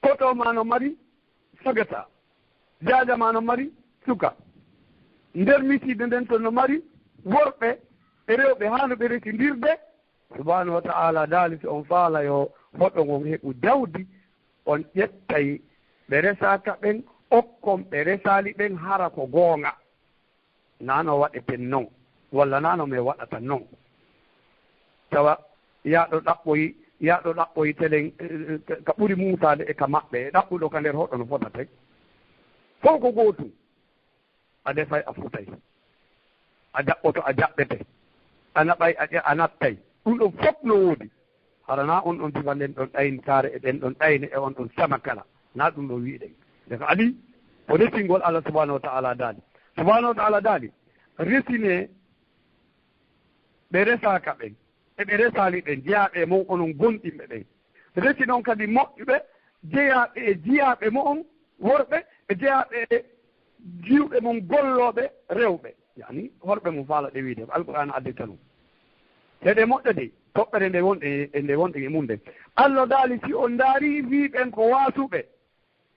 koto ma no mari sagata jaaja ma no mari suka nder misiide nden to no mari worɓe e rewɓe haa no ɓe retindirde subhanahu wa ta'ala daali si on faala yo hoɗo ngon heɓu dawdi on ƴettay ɓe resaka ɓen okkon ɓe resali ɓen hara ko goonga nano waɗeten non walla nano mi waɗata non tawa yaɗo ɗaɓɓoyi telen ka ɓuri muutade e ka maɓɓe e ɗaɓɓuɗo ka nder hoɗo no fotate fof ko gootum a defay a futay a jaɓɓoto a jaɓɓete a naɓay a nattay ɗum ɗon fof no woodi harana on ɗon tuba nden ɗon ɗayni kaare e ɗen ɗon ɗayni e on ɗon sama kala na ɗum ɗon wiiɗen nde ko adi ko resingol Allah subhanahu wa ta'ala daali subhanahu wa ta'ala daali resine ɓe resaka ɓen eɓe resali ɓen jeyaɓe mo onon gonɗinɓe ɓen resi noon kadi moƴƴuɓe jeyaɓe e jiyaɓe mo on worɓe e jeyaɓe e jiwɓe mon golloɓe rewɓe yani horɓe mum faala ɗe wiide ko alqur'ana addita ɗum seɗe moƴƴa de toɓɓere nde wonɗe e mum nde Allah daali si on daari wiɓen ko waasuɓe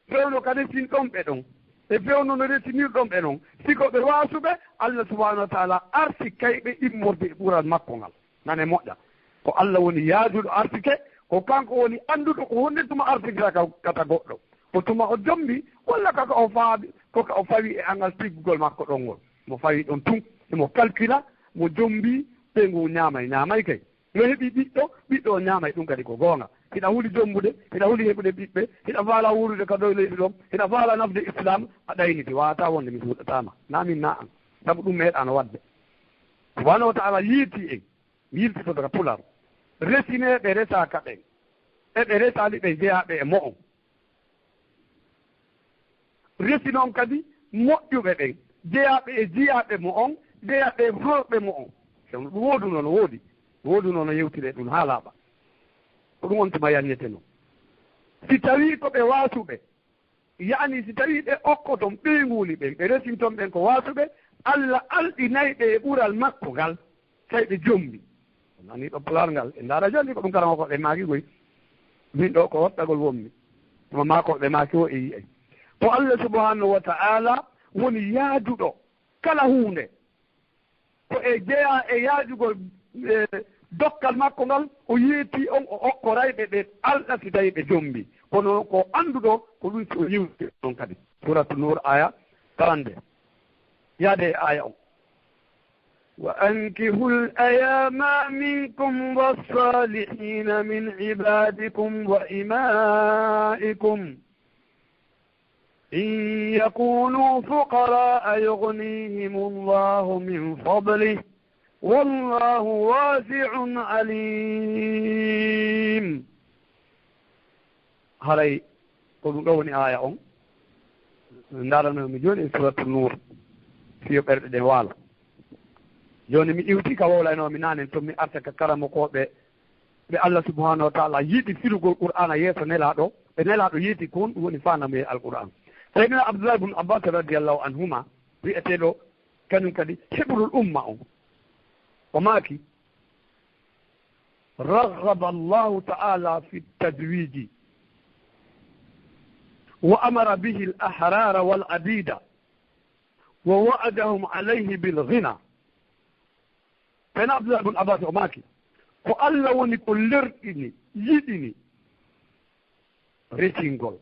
fewno ka resinɗon ɓe ɗon e fewno no resinirɗon ɓe noon siko ɓe waasuɓe Allah subhanahu wa ta'ala arsi kayɓe immorde e ɓural makko ngal nane moƴƴa ko Allah woni yaajuɗo arsike ko kanko woni annduɗo ko honde tuma arsikira kata goɗɗo ko tuma o jombi walla kaka o faabi koka o fawi e angal tiggugol makko ɗon ngol mo fawi ɗon tun emo calcula mo jombi ɓe ngu ñaamay kay no heɓi ɓiɗɗo o ñaamay ɗum kadi ko goonga hiɗa huuli jombude hiɗa huuli heɓude ɓiɓɓe hiɗa faala wurude ka dow leydi ɗon hiɗa faala nafde islam a ɗayniti wawata wonde mi suuɗatama namin na an sabu ɗum meeɗano wadde subhanahu wa ta'ala yiiti en yiltitoto ka pular resineɓe resaka ɓen eɓe resali ɓe jeyaɓe e mo on resi noon kadi moƴƴuɓe ɓen jeyaɓe e jiyaɓe mo on jeyaɓe e horɓe mo on ɗum wooduno no wooduno no yewtire ɗum ha laaɓa ko ɗum on tuma yannete noon si tawi ko ɓe waasuɓe yani si tawi ɓe okkoton ɓeyguli ɓen ɓe resinton ɓen ko waasuɓe Allah alɗinayɓe e ɓural makko ngal tawi ɓe jombi nani ɗo pular ngal e ndaara jonni ko ɗum karama koɓe maaki koy min ɗo ko woɗɗagol wonmi tuma ma koɓe maaki o e yiyay to Allah subhanahu wa ta'ala woni yaajuɗo kala hunde ko e jeeya e yaajugol dokkal makko ngal o yeeti on o okkorayɓe ɓe alɗa si tawi ɓe jombi kono ko annduɗo ko ɗum so yiwde ɗon kadi suratu nur aya 32 yaade e aya on وأنكحوا الأيام منكم والصالحين من عبادكم وإمائكم إن يكونوا فقراء يغنيهم الله من فضله والله واسع عليم هاي قولوني آية أم نارنا مجوني سورة النور في برد دوال joni mi iwti ka wowlayno mi nane to mi arta ka karamo koɓe ɓe Allah subhanahu wa ta'ala yiɗi firugol qur'ana yeeso nelaɗo ɓe nelaɗo yiiti ko ɗum woni fanamo e alqur'an sayyidina Abdullah ibn Abbas radiyallahu anhuma wi'eteɗo kañum kadi heɓrul umma on o maaki raghaba Allahu ta'ala fi tadwiji wa amara bihi al-ahrara wal abida wa wa'adahum alayhi bil ghina ɓen Abdullah ibn Abbas o maaki ko Allah woni ko lerɗini yiɗini resingol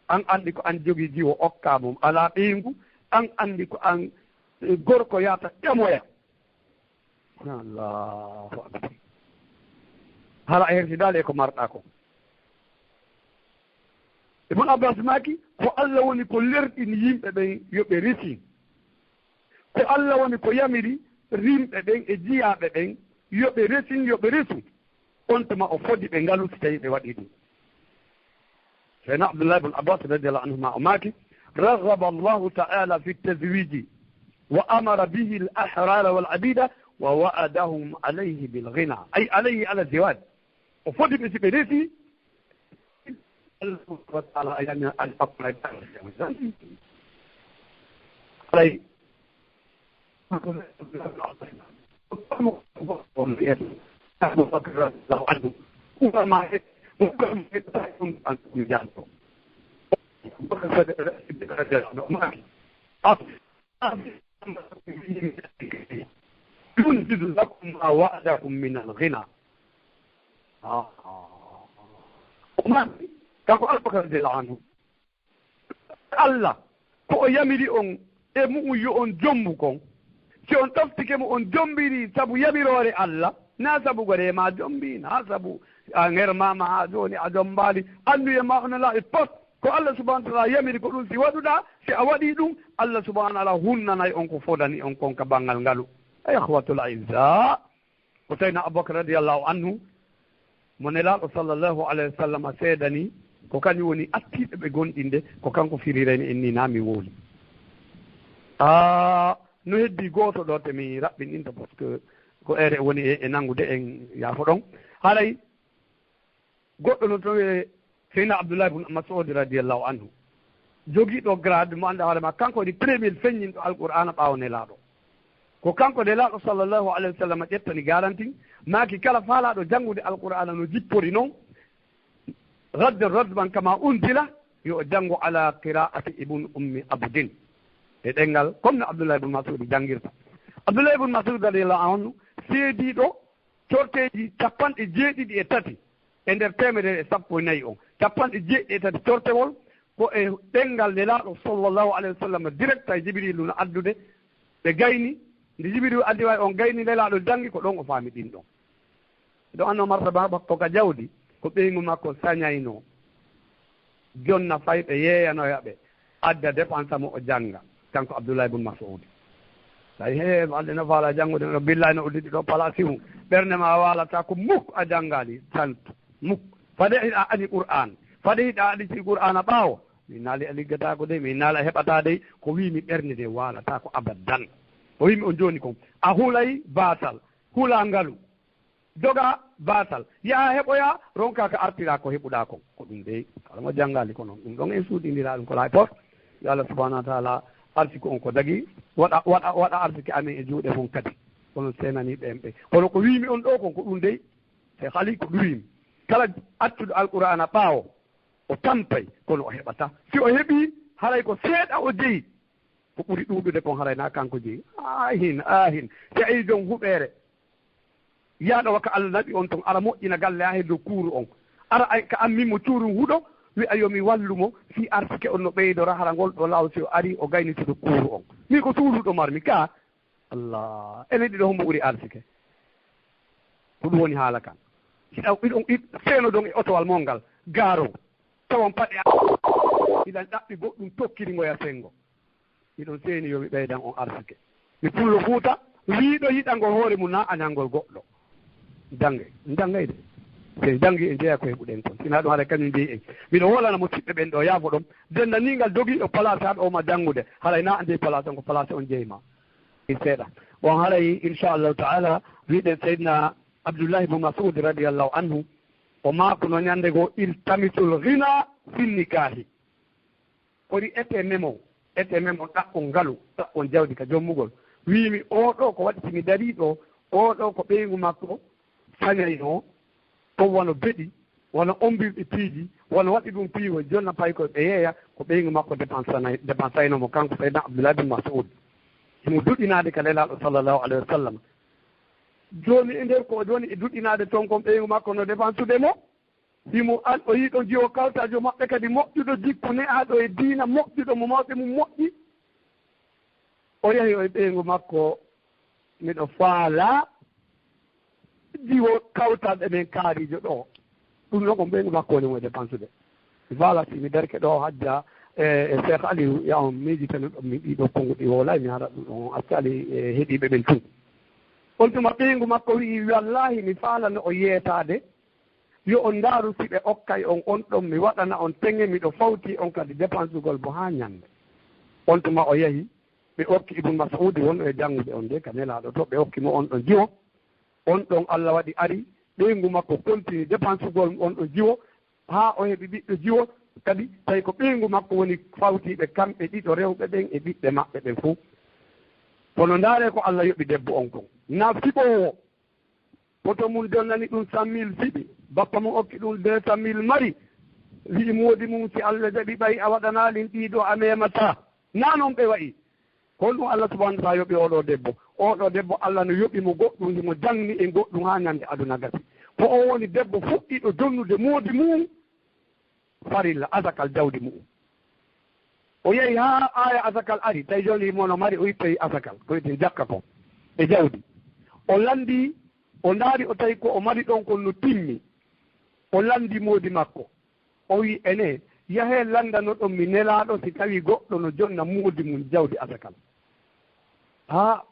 an andi ko an jogii jiwo okkamum ala ɓeyngu an andi ko an gorko yata ƴamoya Allahu akbar hala a hersidali e ko marɗa ko ibn Abbas maaki ko Allah woni ko lerɗini yimɓe ɓen yoɓe resi ko Allah woni ko yamiri rimɓe ɓen e jiyaɓe ɓen yoɓe resin yoɓe resu on tuma o fodi ɓe ngalu so tawi ɓe waɗi ɗum seyna Abdullah ibn Abbas radiallahu anhuma o maaki raghaba Allahu ta'ala fi tazwiji wa amara bihi al-ahrara wal abida wa wa'adahum alayhi bil ghina ay alayhi ala zawaj o foti ɓe si ɓe resi Allah subhanahu wa ta'ala ayani al-aqla alay ينزل لكم ما وعدكم من الغنى وما kako Abubakar radiyallahu anhu Allah ko o yamiri on e mu'uyo on jombu kon si on toftike mo on jombiri sabu yamirore Allah na sabu gore ma jombi na sabu nger mama ha joni a jombali andu e ma on la e pot ko Allah subhanahu wa ta'ala yamiri ko dum si waduda si a wadi dum Allah subhanahu wa ta'ala hunnanay on ko fodani on kon ka bangal ngalu ay akhwatul aizza ko tayna Abubakar radiyallahu anhu monela sallallahu alaihi wasallam sedani ko kañum woni attiɓe ɓe gonɗinde ko kanko firirani en ni nami wooli no heddi gooto ɗo te mi raɓɓinɗinta par ce que ko ere woni e nanngude en yaafo ɗon haray goɗɗo no to e seyna Abdoulahi ibn Mas'ud radiallahu anhu jogiiɗo grade mo annda hoorema kanko woni premier feññinɗo alqur'ana ɓaawo nelaaɗo ko kanko nelaaɗo sallllahu alayhi wa sallam ƴettani garanti maaki kala faalaaɗo janngude alqur'ana no jippori noon radman kama unzila yo janngo ala qira'ati ibn ummi abdin e ɗengal comme no Abdoulahi ibn Mas'ud janngirta Abdoulahi ibn Mas'ud radiyallahu anhu seediiɗo corteji 93 e nder 114 on 93 cortewol ko e ɗengal nelaaɗo sallllahu alayhi wa sallam direct e Jibrilu no addude ɓe gayni nde Jibrilu addi way on gayni nelaaɗo janngi ko ɗon o faami ɗin ɗon ɗo anno martaba makko ka jawdi ko ɓeygu makko sañayno jonna fay ɓe yeeyanoya ɓe adda dépense mo o jannga kanko Abdoulahi ibn Mas'ud tawi he alde no faala janngude no billahi no uddiɗi ɗo place mum ɓernde ma waalata ko mukk a janngali santu mukk fade hiɗa adi qur'an fade hiɗa aɗi si qur'an a ɓaawo mi naali a liggatako de mi naali a heɓata de ko wimi ɓernde de waalata ko abaddan o wimi on joni kon a huulay batal huula ngalu doga batal yaha heɓoya ronka ko artira ko heɓuɗa kon ko ɗum de kala mo janngali ko noon ɗum ɗon en suuɗindira ɗum ko lay pot yo Allah subhanahu wa ta'ala arsiki on ko dagi waɗa arsiki amen e juuɗe mon kadi kono senani ɓen ɓe kono ko wimi on ɗo kon ko ɗum de te haali ko ɗurimi kala accuɗo alqur'ana ɓaawo o tampay kono o heɓata si o heeɓi haray ko seeɗa o jeyi ko ɓuri ɗuɗude kon harayna kanko jeyi ahin si a yi jon huɓeere yaaɗo wakka Allah naɓi on ton ara moƴƴina galle ha heddo kuuru on ara ka ammimo cuuru huɗo wi a yomi wallumo si arsike on no ɓeydora hara ngol ɗo law si o ari o gaynitude kuuru on mi ko suuduɗo marmi ka Allah enen ɗiɗo hombo ɓuri arsike ko ɗum woni haala kan ɗiɗon seeno ɗon e otowal mol ngal gaaro tawon paɗe iɗan ɗaɓɓi goɗɗum tokkirigoya sengo miɗon seeni yomi ɓeydan on arsike mi pullo fuuta wiiɗo yiɗangol hoore mum na añangol goɗɗo jangay de se jangi e jeeya ko heɓuɗen toon sina ɗum haɗa kañum jeyi en miɗo wolana mo siɓɓe ɓen ɗo yaafo ɗon denndaningal dogiiɗo place haɗo oma janngude haɗay na andi place on ko place on jeyma i seeɗa on haɗay inchallahu taala wiɗen seydna Abdoullahi ibn Mas'ud radiallahu anhu o maako no ñande goo iltamisul ghina fin nikahi koɗi ete memo ɗaɓɓon ngalu ɗaɓɓon jawdi ka jommugol wimi oɗo ko waɗi simi darii ɗo oɗo ko ɓeygu makko sañayno on wono beɗi wono ombirɗe piiji wono waɗi ɗum piiwo jonna pay koye ɓe yeeya ko ɓeygu makko dépensaynomo kanko seydna Abdoulahi ibn Mas'ud himo duɗinade ka lelaɗo sallllahu alayhi wa sallam joni e nder ko joni e duɗinade toon kon ɓeygu makko no dépensude mo himo an o yiiɗo jiwo kawtajo maɓɓe kadi moƴƴuɗo jikku ne aɗo e diina moƴƴuɗo mo mawɓe mum moƴƴi o yahi o e ɓeygu makko miɗo faala jiwo kawtaɗe men kaarijo ɗo ɗum noon ko ɓeygu makko woni mo dépensude mi faala si mi derke ɗo hajja e Cheikh Aliou ya on miijitani ɗo min ɗiɗo konguɗi wolay mi haɗa ɗum ɗon accali e heeɗiɓe ɓen tun on tuma ɓeygu makko wii wallahi mi faalano o yeetade yo on ndaaru si ɓe okkay on ɗon mi waɗana on teŋe miɗo fawti on kadi dépensugol bo haa ñannde on tuma o yahi ɓe okki Ibn Mas'ud wonɗo e jannguɓe on de ka nelaaɗo to ɓe okki mo on ɗon jiwo on ɗon Allah waɗi ari ɓeyngu makko continue dépense gol on ɗo jiwo haa o heɓi ɓiɗɗo jiwo kadi tawi ko ɓeyngu makko woni fawtiɓe kamɓe ɗiɗo rewɓe ɓen e ɓiɓɓe maɓɓe ɓen fof kono ndaare ko Allah yoɓi debbo on kon na fiɓowo poto mum donnani ɗum 100 000 fiɓi bappa mum okki ɗum 200 000 mari wi moodi mum si Allah jaɓi ɓayi a waɗanalin ɗiɗo a memata na noon ɓe wayi hon ɗum Allah subahanahu wa taala yoɓi oɗo debbo Allah no yoɓi mo goɗɗum himo jangni e goɗɗum ha ñande aduna gati ko o woni debbo fuɗɗiɗo donnude moodi mum farilla asakal jawdi mum o yehi ha aya asakal ari tawi joni mono mari o ittayi asakal ko wiyete jakka ko e jawdi o landi o ndaari o tawi ko o mari ɗon kon no timmi o landi moodi makko o wi ene yahe landano ɗon mi nelaɗo si tawi goɗɗo no jonna moodi mum jawdi asakal ha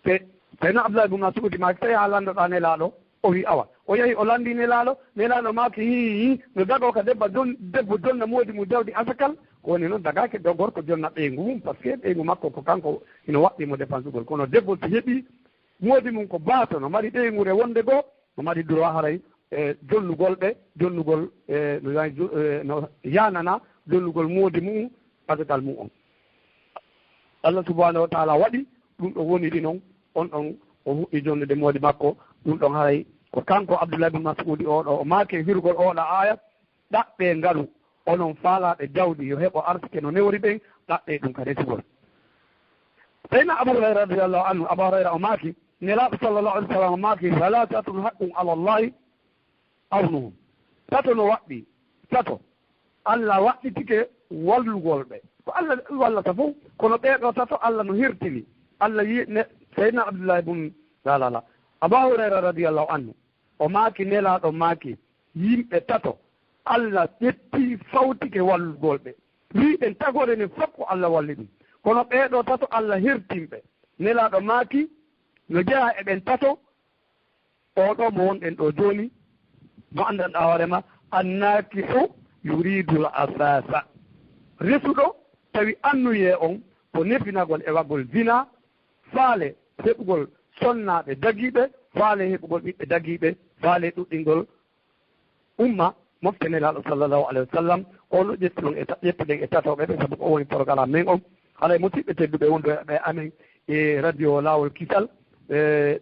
seyno Abdoulaye bum Masudi maki tawi ha landoɗa nelaɗo o wi awa o yehi o landi nelaɗo maki hi no dago ka debbo jonna moodi mum jawdi asakal ko woni noon dagake dow gorko jonna ɓeygu mum par ce que ɓeygu makko ko kanko ino waɗɗimo dépense ugol kono debbo si heeɓi moodi mum ko baato no mari ɗeygure wonde goo no mari droit haray jonnugol no yanana jonnugol moodi mum asakal mum on Allah subahanahu wa taala waɗi ɗum ɗo woniri noon on ɗon o huɗɗi jonnude moodi makko ɗum ɗon haray ko kanko Abdoulaye bin Masudi oɗo o maake hirgol oɗa aya ɗaɓɓe ngalu onon faalaɓe jawdi yo heɓo arsike no newri ɓen ɗaɓɓe ɗum ka resugol seyna Abou Hurayra radiallahu anhu Abou Hurayra o maaki nelaɗo sallallahu alih w sallam o maaki salatatun haqqum ala llahi awnuhum tato no waɗɗi tato Allah waɗɗitike wallugol ɓe ko Allah wallata fof kono ɓeeɗo tato Allah no hirtini Allah yi seyna Abdoulaye bum lalala Abou Hurayra radiallahu anhu o maaki nelaɗo maaki yimɓe tato Allah ƴetti fawtike wallugol ɓe wiɓen tagore ni fof ko Allah walli ɗum kono ɓeeɗo tato Allah hirtimɓe nelaɗo maaki no jeeha eɓen tato oɗo mo wonɗen ɗo joni mo andanɗa hoorema annakihu yuridul asasa resuɗo tawi annuye on ko nefinagol e waggol zina faale heɓugol sonnaɓe dagiɓe faale heɓugol ɓiɓɓe dagiɓe faale ɗuɗɗingol umma mofte nelaɗo sallllahu alayhi wa sallam ono ƴettuɗen e tatoɓe ɓe saabu ko woni programme men on haɗa musidɓe tedduɓe wonɗo ɓe amen e radio lawol kisal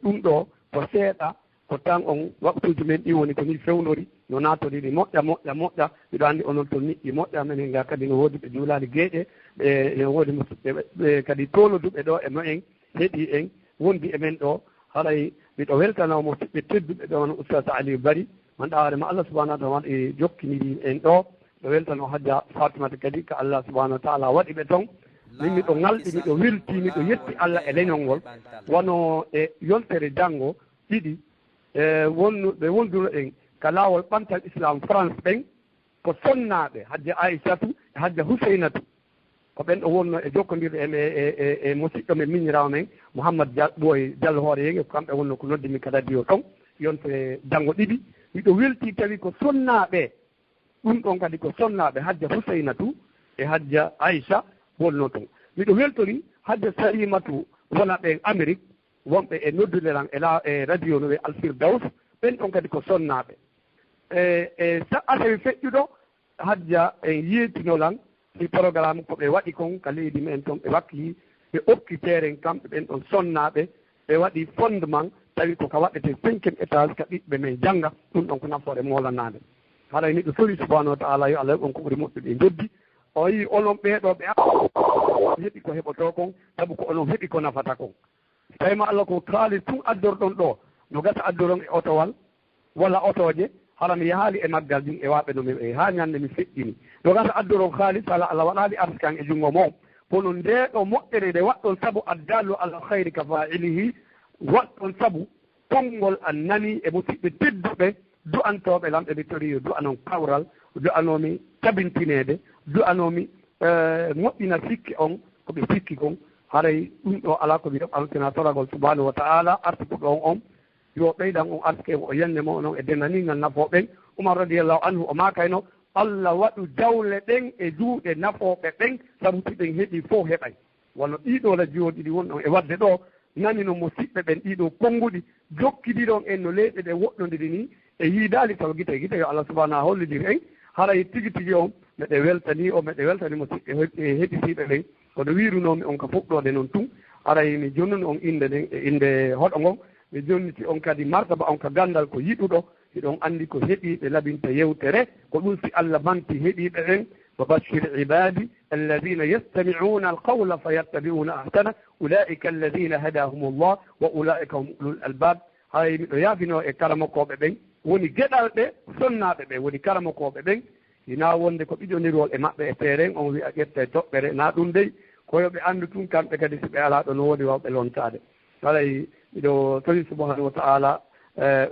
ɗum ɗo ko seeɗa ko tan on waktuji men ɗi woni ko ni fewnori no natoriɗi moƴƴa mbiɗo anndi onon toon niƴƴi moƴƴa men ga kadi no woodi ɓe juulani gueeƴe ene woodi musidɓe kadi toloduɓe ɗo e no en heeɗi en wondi e men ɗo haɗay miɗo weltanao musidɓe tedduɓe ɗo no oustaz Aliou Bari manɗa hoorema Allah subahanahu wa taala waɗa e jokkiniri en ɗo ɗo weltano hajja Fatimata kadi ko Allah subahanahu wa taala waɗi ɓe toon min miɗo ngalɗi miɗo welti miɗo yetti Allah e leñol ngol wono e yontere janngo ɗiɗi wonnuɓe wonduro en ka laawol ɓantal islam France ɓen ko sonnaɓe hajja Aissatu e hajja Houseynatu ko ɓen ɗo wonno e jokkodirde e musidɗo men miñirawo men Mouhammad Ɓoye Diallo hoore yenge ko kamɓe wonno ko noddimi ka radio ton yontere janngo ɗiɗi miɗo welti tawi ko sonnaɓe ɗum ɗon kadi ko sonnaɓe hajja Houseynatu e hajja Aissa wonno toon miɗo weltori hajja Salimatu wona ɓe Amérique wonɓe e nodduderan e radio no ɓe Alfirdaus ɓen ɗon kadi ko sonnaɓe e asawi feƴƴuɗo hajja en yiytinolan si programme ko ɓe waɗi kon ka leydi men toon ɓe wakki ɓe okkiteren kamɓe ɓen ɗon sonnaɓe ɓe waɗi fondement tawi ko ka waɗete 5e étage ka ɓiɓɓe men jangga ɗum ɗon ko nafoore molanade haɗa miɗo sori subahanahu wa taala yo Allah on ko ɓuri moƴƴude e joddi o yi onon ɓeeɗo ɓe heeɓi ko heɓoto kon saabu ko onon heeɓi ko nafata kon tawima Allah ko kaali tun addorɗon ɗo no gasa addoron e otowal walla otoje hara mi yahaali e maggal ɗin e waaɓe no mi ha ñande mi feƴƴini no gasa addoron haalis ala Allah waɗaali arsikan e junngo mom kono ndeɗo moƴƴere nde waɗɗon sabu addallu ala hayri ka fa'ilihi waɗɗon sabu konngol an nani e musidɓe tedduɓe du'antoɓe lamɓe mi tori yo du'anon kawral du'anomi tabintinede du'anomi moƴƴina sikki on koɓe sikki kon haray ɗum ɗo ala ko mbiɗo ɓamtina toragol subahanahu wa taala artikuɗo on yo ɓeyɗan on artike o yande mo noon e dennaningal nafoɓen Umar radiallahu anhu o makayno Allah waɗu jawle ɗen e juuɗe nafoɓe ɓen sabu tiɗen heeɓi fof heɓay wonno ɗiɗo la jooɗiɗi wonɗon e wadde ɗo nani no mo siɓɓe ɓen ɗiɗo konguɗi jokkidiɗon en no leyɗe ɗe woɗɗodiri ni e yiidaali taw gite yo Allah subahanahu hollidiri en haray tigi tigi on meɗe weltani o meɗe weltani mo siɓɓe heɗitiiɓe ɓen kono wirunomi on ka fuɗɗode noon tun aray mi jonnuni on inde nden e inde hoɗo ngon mi jonniti on kadi martaba on ka gandal ko yiɗuɗo hiɗon anndi ko heɓiiɓe labinta yewtere ko ɗum si Allah manti heɓiiɓe ɓen وبشر عبادي الذين يستمعون القول فيتبعون أحسنه أولئك الذين هداهم الله وأولئك هم أولو الألباب هاي يافينو e karamokoɓe ɓen woni geɗalɓe sonnaɓe ɓe woni karamokoɓe ɓen hina wonde ko ɓiƴonirwol e maɓɓe e feeren on wiya ƴette toɓɓere na ɗum dey koyoɓe anndu tun kamɓe kadi so ɓe ala ɗo no woodi wawɓe lontade alay miɗo tori subahanahu wa taala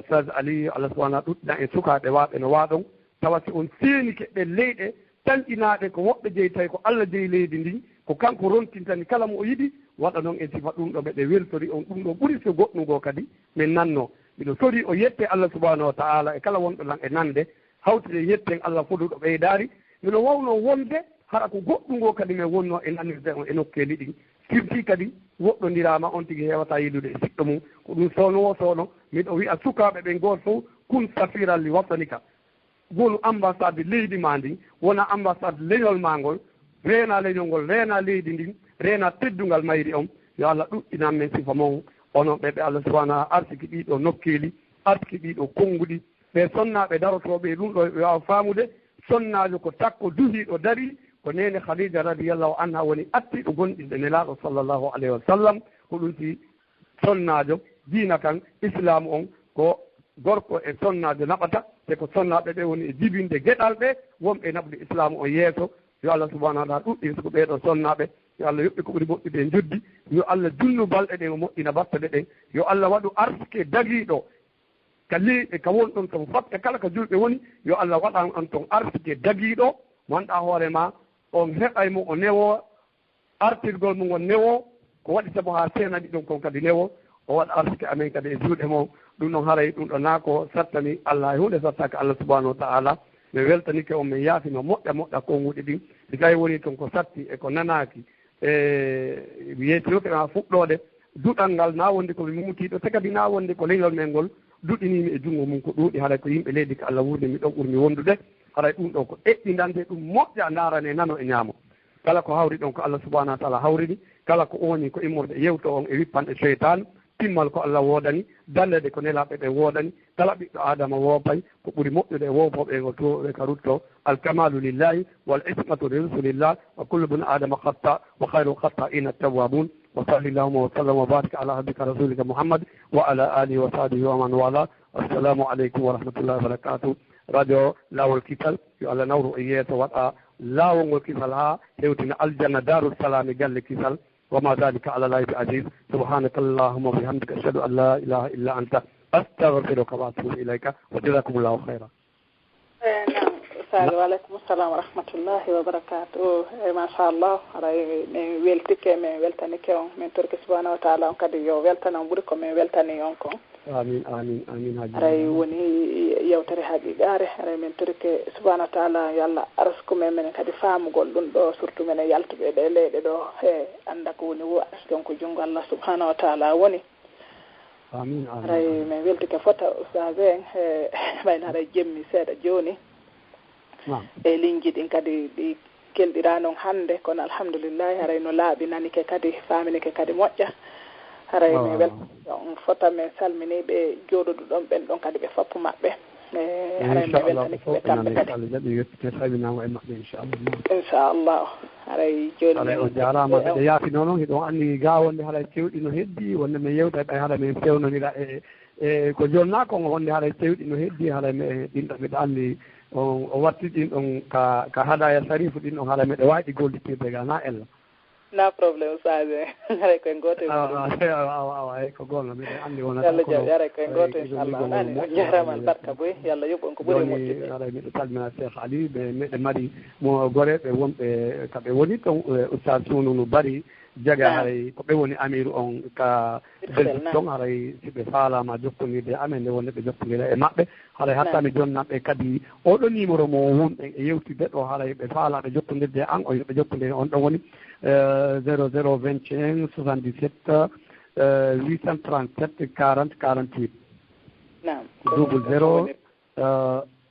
ustad ali Allah subahana ɗuɗɗina e sukaɓe waaɓe no waaɗon tawa si on seeni keɓɓe leyɗe tanƴinaaɗe ko woɓɓe jeyi tawi ko Allah jeyi leydi ndin ko kanko rontintani kala mo o yiɗi waɗa noon e sifa ɗum ɗo ɓeɗe weltori on ɗum ɗo ɓuri so goɗɗugo kadi min nanno miɗo sori o yette Allah subahanahu wa taala e kala wonɗo lan e nande hawtide yetten Allah foɗuɗo ɓeydaari mino wawno wonde haɗa ko goɗɗugo kadi min wonno e nannirde on e nokkeli ɗin sirti kadi woɗɗondirama on tigi hewata yiɗude e siɗɗo mum ko ɗum sowno sowno miɗo wiya sukaaɓe ɓen goto fof kun safiral li wasanika gonu ambassade leydi ma ndin wona ambassade leñol ma ngol reena leñol ngol reena leydi ndin reena teddungal mayri on yo Allah ɗuɗɗinan men sifa mon onon ɓeɓe Allah subahana arsiki ɗiɗo nokkeeli arsiki ɗiɗo konnguɗi ɓe sonnaɓe darotoɓe ɗum ɗo wawa faamude sonnajo ko takko duhiɗo dari ko nene khadija radiallahu anha woni attiɗo gonɗinɗe nelaɗo sallllahu alayhi wa sallam ko ɗum si sonnajo diina kan islamu on ko gorko e sonnajo naɓata te ko sonnaɓe ɓe woni e jibinde geɗal ɓe wonɓe naɓde islamu o yeeso yo Allah subahanahu wa taala ɗuɗɗin soko ɓeeɗo sonnaɓe yo Allah yoɓɓi ko ɓuri moƴƴude e joddi yo Allah junnu balɗe ɗen o moƴƴina battaɗe ɗen yo Allah waɗu arsuke dagiɗo ka leyɗe ka wonɗon ton fat e kala ko julɓe woni yo Allah waɗan on ton arsuke dagiɗo wonɗa hoorema on heɓay mo o newo artirgol mum on newo ko waɗi sabu ha senaɗi ɗon kon kadi newo o waɗa arsuke amen kadi e juuɗe mo ɗum ɗon haray ɗum ɗo naa ko sattani Allah e hunde sattaka Allah subahanahu wa taala mi weltanike on min yaafino moƴƴa konguɗi ɗin ɗi tawi woni toon ko satti e ko nanaki e yeytinoke ma fuɗɗode duɗal ngal na wonde komi mumtiɗo te kadi na wonde ko leñol men ngol duɗinimi e junngo mum ko ɗuuɗi haɗa ko yimɓe leydi ko Allah wurni mi ɗon ɓurmi wondude haɗa ɗum ɗo ko ɗeɗɗindante ɗum moƴƴa darane nano e ñaamo kala ko hawri ɗon ko Allah subahanahu wa taala hawrini kala ko woni ko immorde yewto on e wippanɗe cheytane timmal ko Allah woodani dallede ko nelaɓe ɓe woodani kala ɓiɗɗo adama woopay ko ɓuri moƴƴude e woopoɓe ngo toɓe ka rutto alkamalu lillahi wal ismatu li rasulillah wa kullu bun adama khatta wa khayru khatta'ina tawwabun wa sallallahu wa sallam wa baraka ala habibika rasulika muhammad wa ala alihi wa sahbihi wa man wala assalamu aleykum wa rahmatullahi wa barakatuh radio lawol kisal yo Allah nawru e yeeso waɗa laawol ngol kisal ha hewtina aljanna darus salami galle kisal وما ذلك على الله بعزيز سبحانك اللهم وبحمدك أشهد أن لا إله إلا أنت أستغفرك وأتوب إليك وجزاكم الله خيرا. نعم أستاذ وعليكم السلام ورحمة الله وبركاته. ما شاء الله راي من ويلتك من ويلتنك من ترك سبحانه وتعالى قد يويلتنا بريكم من ويلتني يونكم. آمين آمين آمين. راي وني يوتري هذه داره راي من ترك سبحانه وتعالى يلا أرسكم من كذي فهم قولون دو سورة من يلتب إلى دو عندك وني وأسكم كجونغ الله سبحانه وتعالى وني. آمين آمين. راي من ويلتك فتا أستاذين بين راي جمي سيد جوني. نعم. لينجي إن كذي دي كل ديرانون هنده كون الحمد لله راي نلا بيناني كذي فاهمني كذي موجة. haray mi wel on fota men salmini ɓe jooɗuɗo ɗon ɓen ɗon kadi ɓe foppu maɓɓe haray mi weltani ɓe kamɓe kadi inchallah haray joni haray o jarama ɓeɗe yaafino noon hiɗon anndi ga wonde haray cewɗi no heddi wonde min yewta ɓay haɗa min fewnonira e ko jonna kon wonde haray cewɗi no heddi haray mi ɗinɗo mbiɗa anndi o watti ɗin ɗon ka haɗaya sarifu ɗin ɗon haɗa miɗe wawi ɗi gollitirde ga na ella na problème saje haray koye goto ko gonga mbiɗa anndi wona yallah jaɓi haray koye goto inchallah nani jarama barka boy yallah yoɓon ko ɓuuri moƴƴude haray miɗo salmina cheikh ali ɓe meɗe mari mo gore ɓe wonɓe kaɓe woni ɗon oustad sununu bari jaga haray ko ɓe woni amiru on ka ɗon haray si ɓe faalama jokkodirde amen nde wonde ɓe jokkodira e maɓɓe haray hattami jonnaɓe kadi oɗo numéro mo wonɓe e yewtide ɗo haray ɓe faalaɓe jokkodirde an o yoɓe jokkodire on ɗon woni 00 21 77 837 40 48. Naam. 00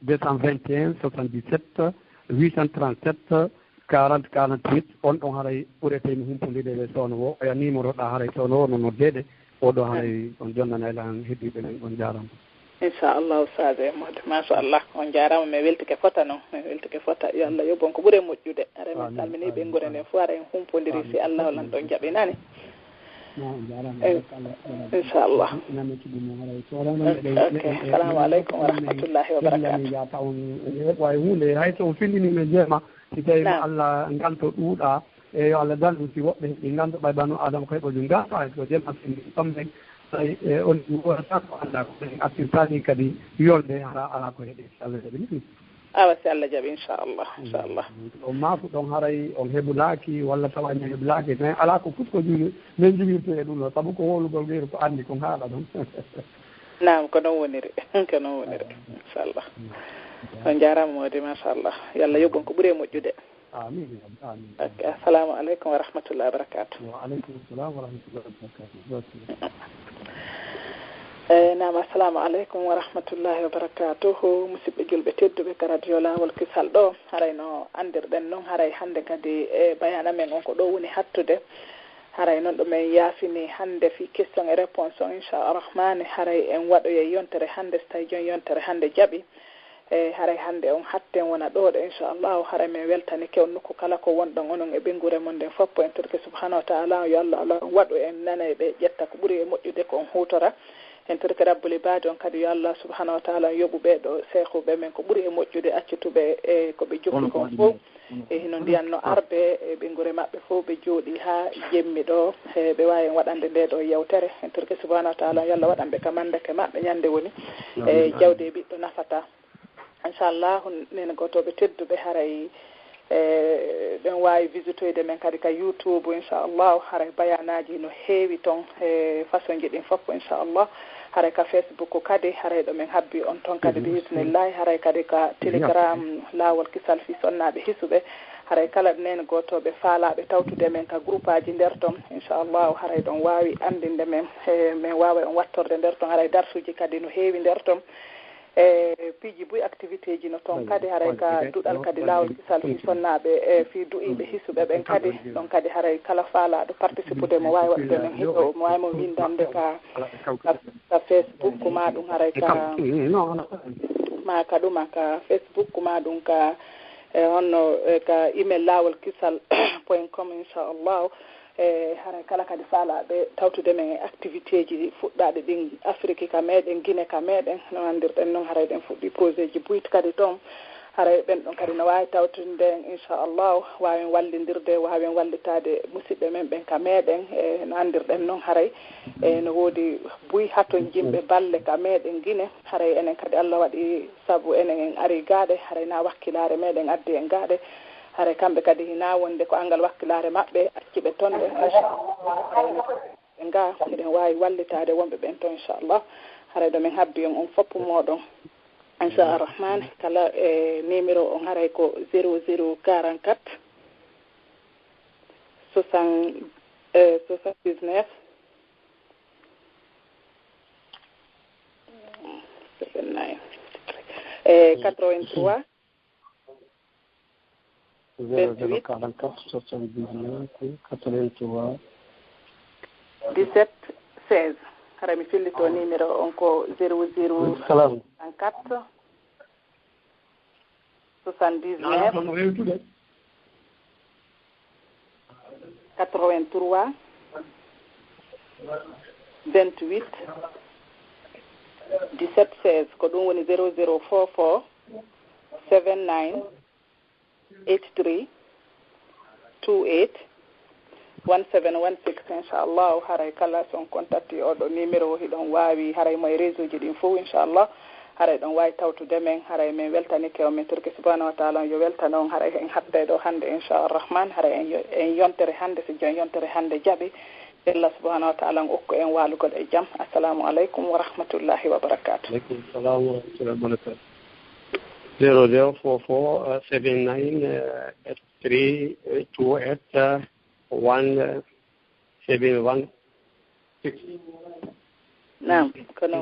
221 77 837 40 48 on ɗon haray ɓuretemi humpodide ɓe sowno o oya numéro ɗa haray sowno o no noddede oɗo haray on jonnanaylan heddiɓe men on jarama inchallahu saade mode machallah on jarama mi weltike fota noon mi weltike fota yo Allah yobbon ko ɓuure moƴƴude ara min salmini ɓe ngure nden fof ara en humpodiri si Allah olan ɗon jaɓinani inchallah assalamu aleykum wa rahmatullahi wa barakatuh way hunde hay so on findinime jeema si tawima Allah ganto ɗuuɗa e yo Allah dalɗum si woɓɓe ɗi gandu ɓay banu adama ko heɓoju gasa ko jeema findi ɗomɓe on wonata ko anda ko ɓen accirtani kadi yolde ala ko heeɗe Allah jaɓini awa si Allah jaɓi inchallah on maafu ɗon haray on heɓulaki walla tawa mi heɓulaki mais ala ko futkoji min jogirto e ɗum ɗo saabu ko wolugol geyru ko anndi kon haaɗa ɗon nam ko noon woniri inchallah on jarama modi machallah yo Allah yoɓɓon ko ɓuuri e moƴƴude amin ok assalamu aleykum wa rahmatullahi wa barakatuh wa aleykum salam wa rahmatullahi wa barakatuh nam assalamu aleykum wa rahmatullahi wa barakatuhu musidɓe julɓe tedduɓe ka radio lawol kisal ɗo harayno andirɗen noon haray hannde kadi e bayana men on ko ɗo woni hattude haray noon ɗo men yaafini hannde fi question et réponse o inchallah haray en waɗoye yontere hannde so tawi joni yontere hannde jaaɓi e haray hannde on hatten wona ɗo ɗo inchallahu haray min weltani kewnukko kala ko wonɗon onon e ɓengure mon nden fof po en turki subhanahu wa taala yo Allah Allah on waɗu en nana e ɓe ƴetta ko ɓuuri e moƴƴude ko on hutora en turki rabbuli baade on kadi yo Allah subhanahu wa taala yoɓu ɓeɗo sehuɓe men ko ɓuuri e moƴƴude accituɓe e koɓe jokki kon fof e hino ndiyanno arde e ɓengure maɓɓe fof ɓe jooɗi ha jemmi ɗo ɓe wawi en waɗande nde ɗo yewtere en turki subhanahu wa taala yo Allah waɗanɓe kamandake maɓɓe ñande woni e jawde e ɓiɗɗo nafata inchallahu nene gotoɓe tedduɓe haray ɗen wawi visitoyde men kadi ka YouTube inchallahu haray bayanaji no heewi toon e façon ji ɗin fof inchallah haray ka Facebook kadi haray ɗo men habbi on toon kadi bisimillahi haray kadi ka Telegram lawol kisal fi sonnaɓe hisuɓe haray kala nene gotoɓe faalaɓe tawtude men ka groupe aji nder toon inchallahu haray ɗon wawi andinde men min wawa on wattorde nder toon haray darsuji kadi no heewi nder toon e piiji buy activité ji no toon kadi haray ka duɗal kadi lawol kisal fi sonnaɓe e fi du'iɓe hisuɓe ɓen kadi ɗon kadi haray kala faalaɗo participude mo wawi waɗude men heɗo mo wawi mo windande ka Facebook ma ɗum haray ka ɗuma ka Facebook ma ɗum ka honno ka email lawol kisal .com inchallahu e haray kala kadi faalaɓe tawtude men e activité ji fuɗɗaɗe ɗin Afrique ka meɗen Guinée ka meɗen no andirɗen noon haray ɗen fuɗɗi projet ji buyit kadi toon haray ɓen ɗon kadi no wawi tawtude en inchallahu wawen wallidirde wawen wallitade musidɓe men ɓen ka meɗen e no andirɗen noon haray e no woodi buy haton jimɓe balle ka meɗen Guinée haray enen kadi Allah waɗi saabu enen en ari gaɗe haray na wakkilare meɗen addi en gaɗe haray kamɓe kadi hina wonde ko angal wakkilare maɓɓe acciɓe toon ɗe ɓe ga eɗen wawi wallitade wonɓe ɓen toon inchallah haray ɗo min habbi on foppu moɗon inchallah kala e numéro on haray ko 0044 79 83 044 79 83 17 16 hara mi fillito numéro on ko 0044 79 83 28 17 16 ko ɗum woni 0044 79 83 28 1716 inchallah haray kala son contacté oɗo numéro hiɗon wawi haray moye réseau ji ɗin fof inchallah haray ɗon wawi tawtude men haray min weltanike o min turki subhanahu wa taala yo weltana on haray en hatta ɗo hannde inchallah haray en yontere hannde so joni yontere hannde jaaɓi Allah subhanahu wa taala okko en walugol e jaam assalamu aleykum wa rahmatullahi wa barakatuh. Aleykum salam wa rahmatullahi wa barakatuh. 0044 79 3 28 171 نعم كنا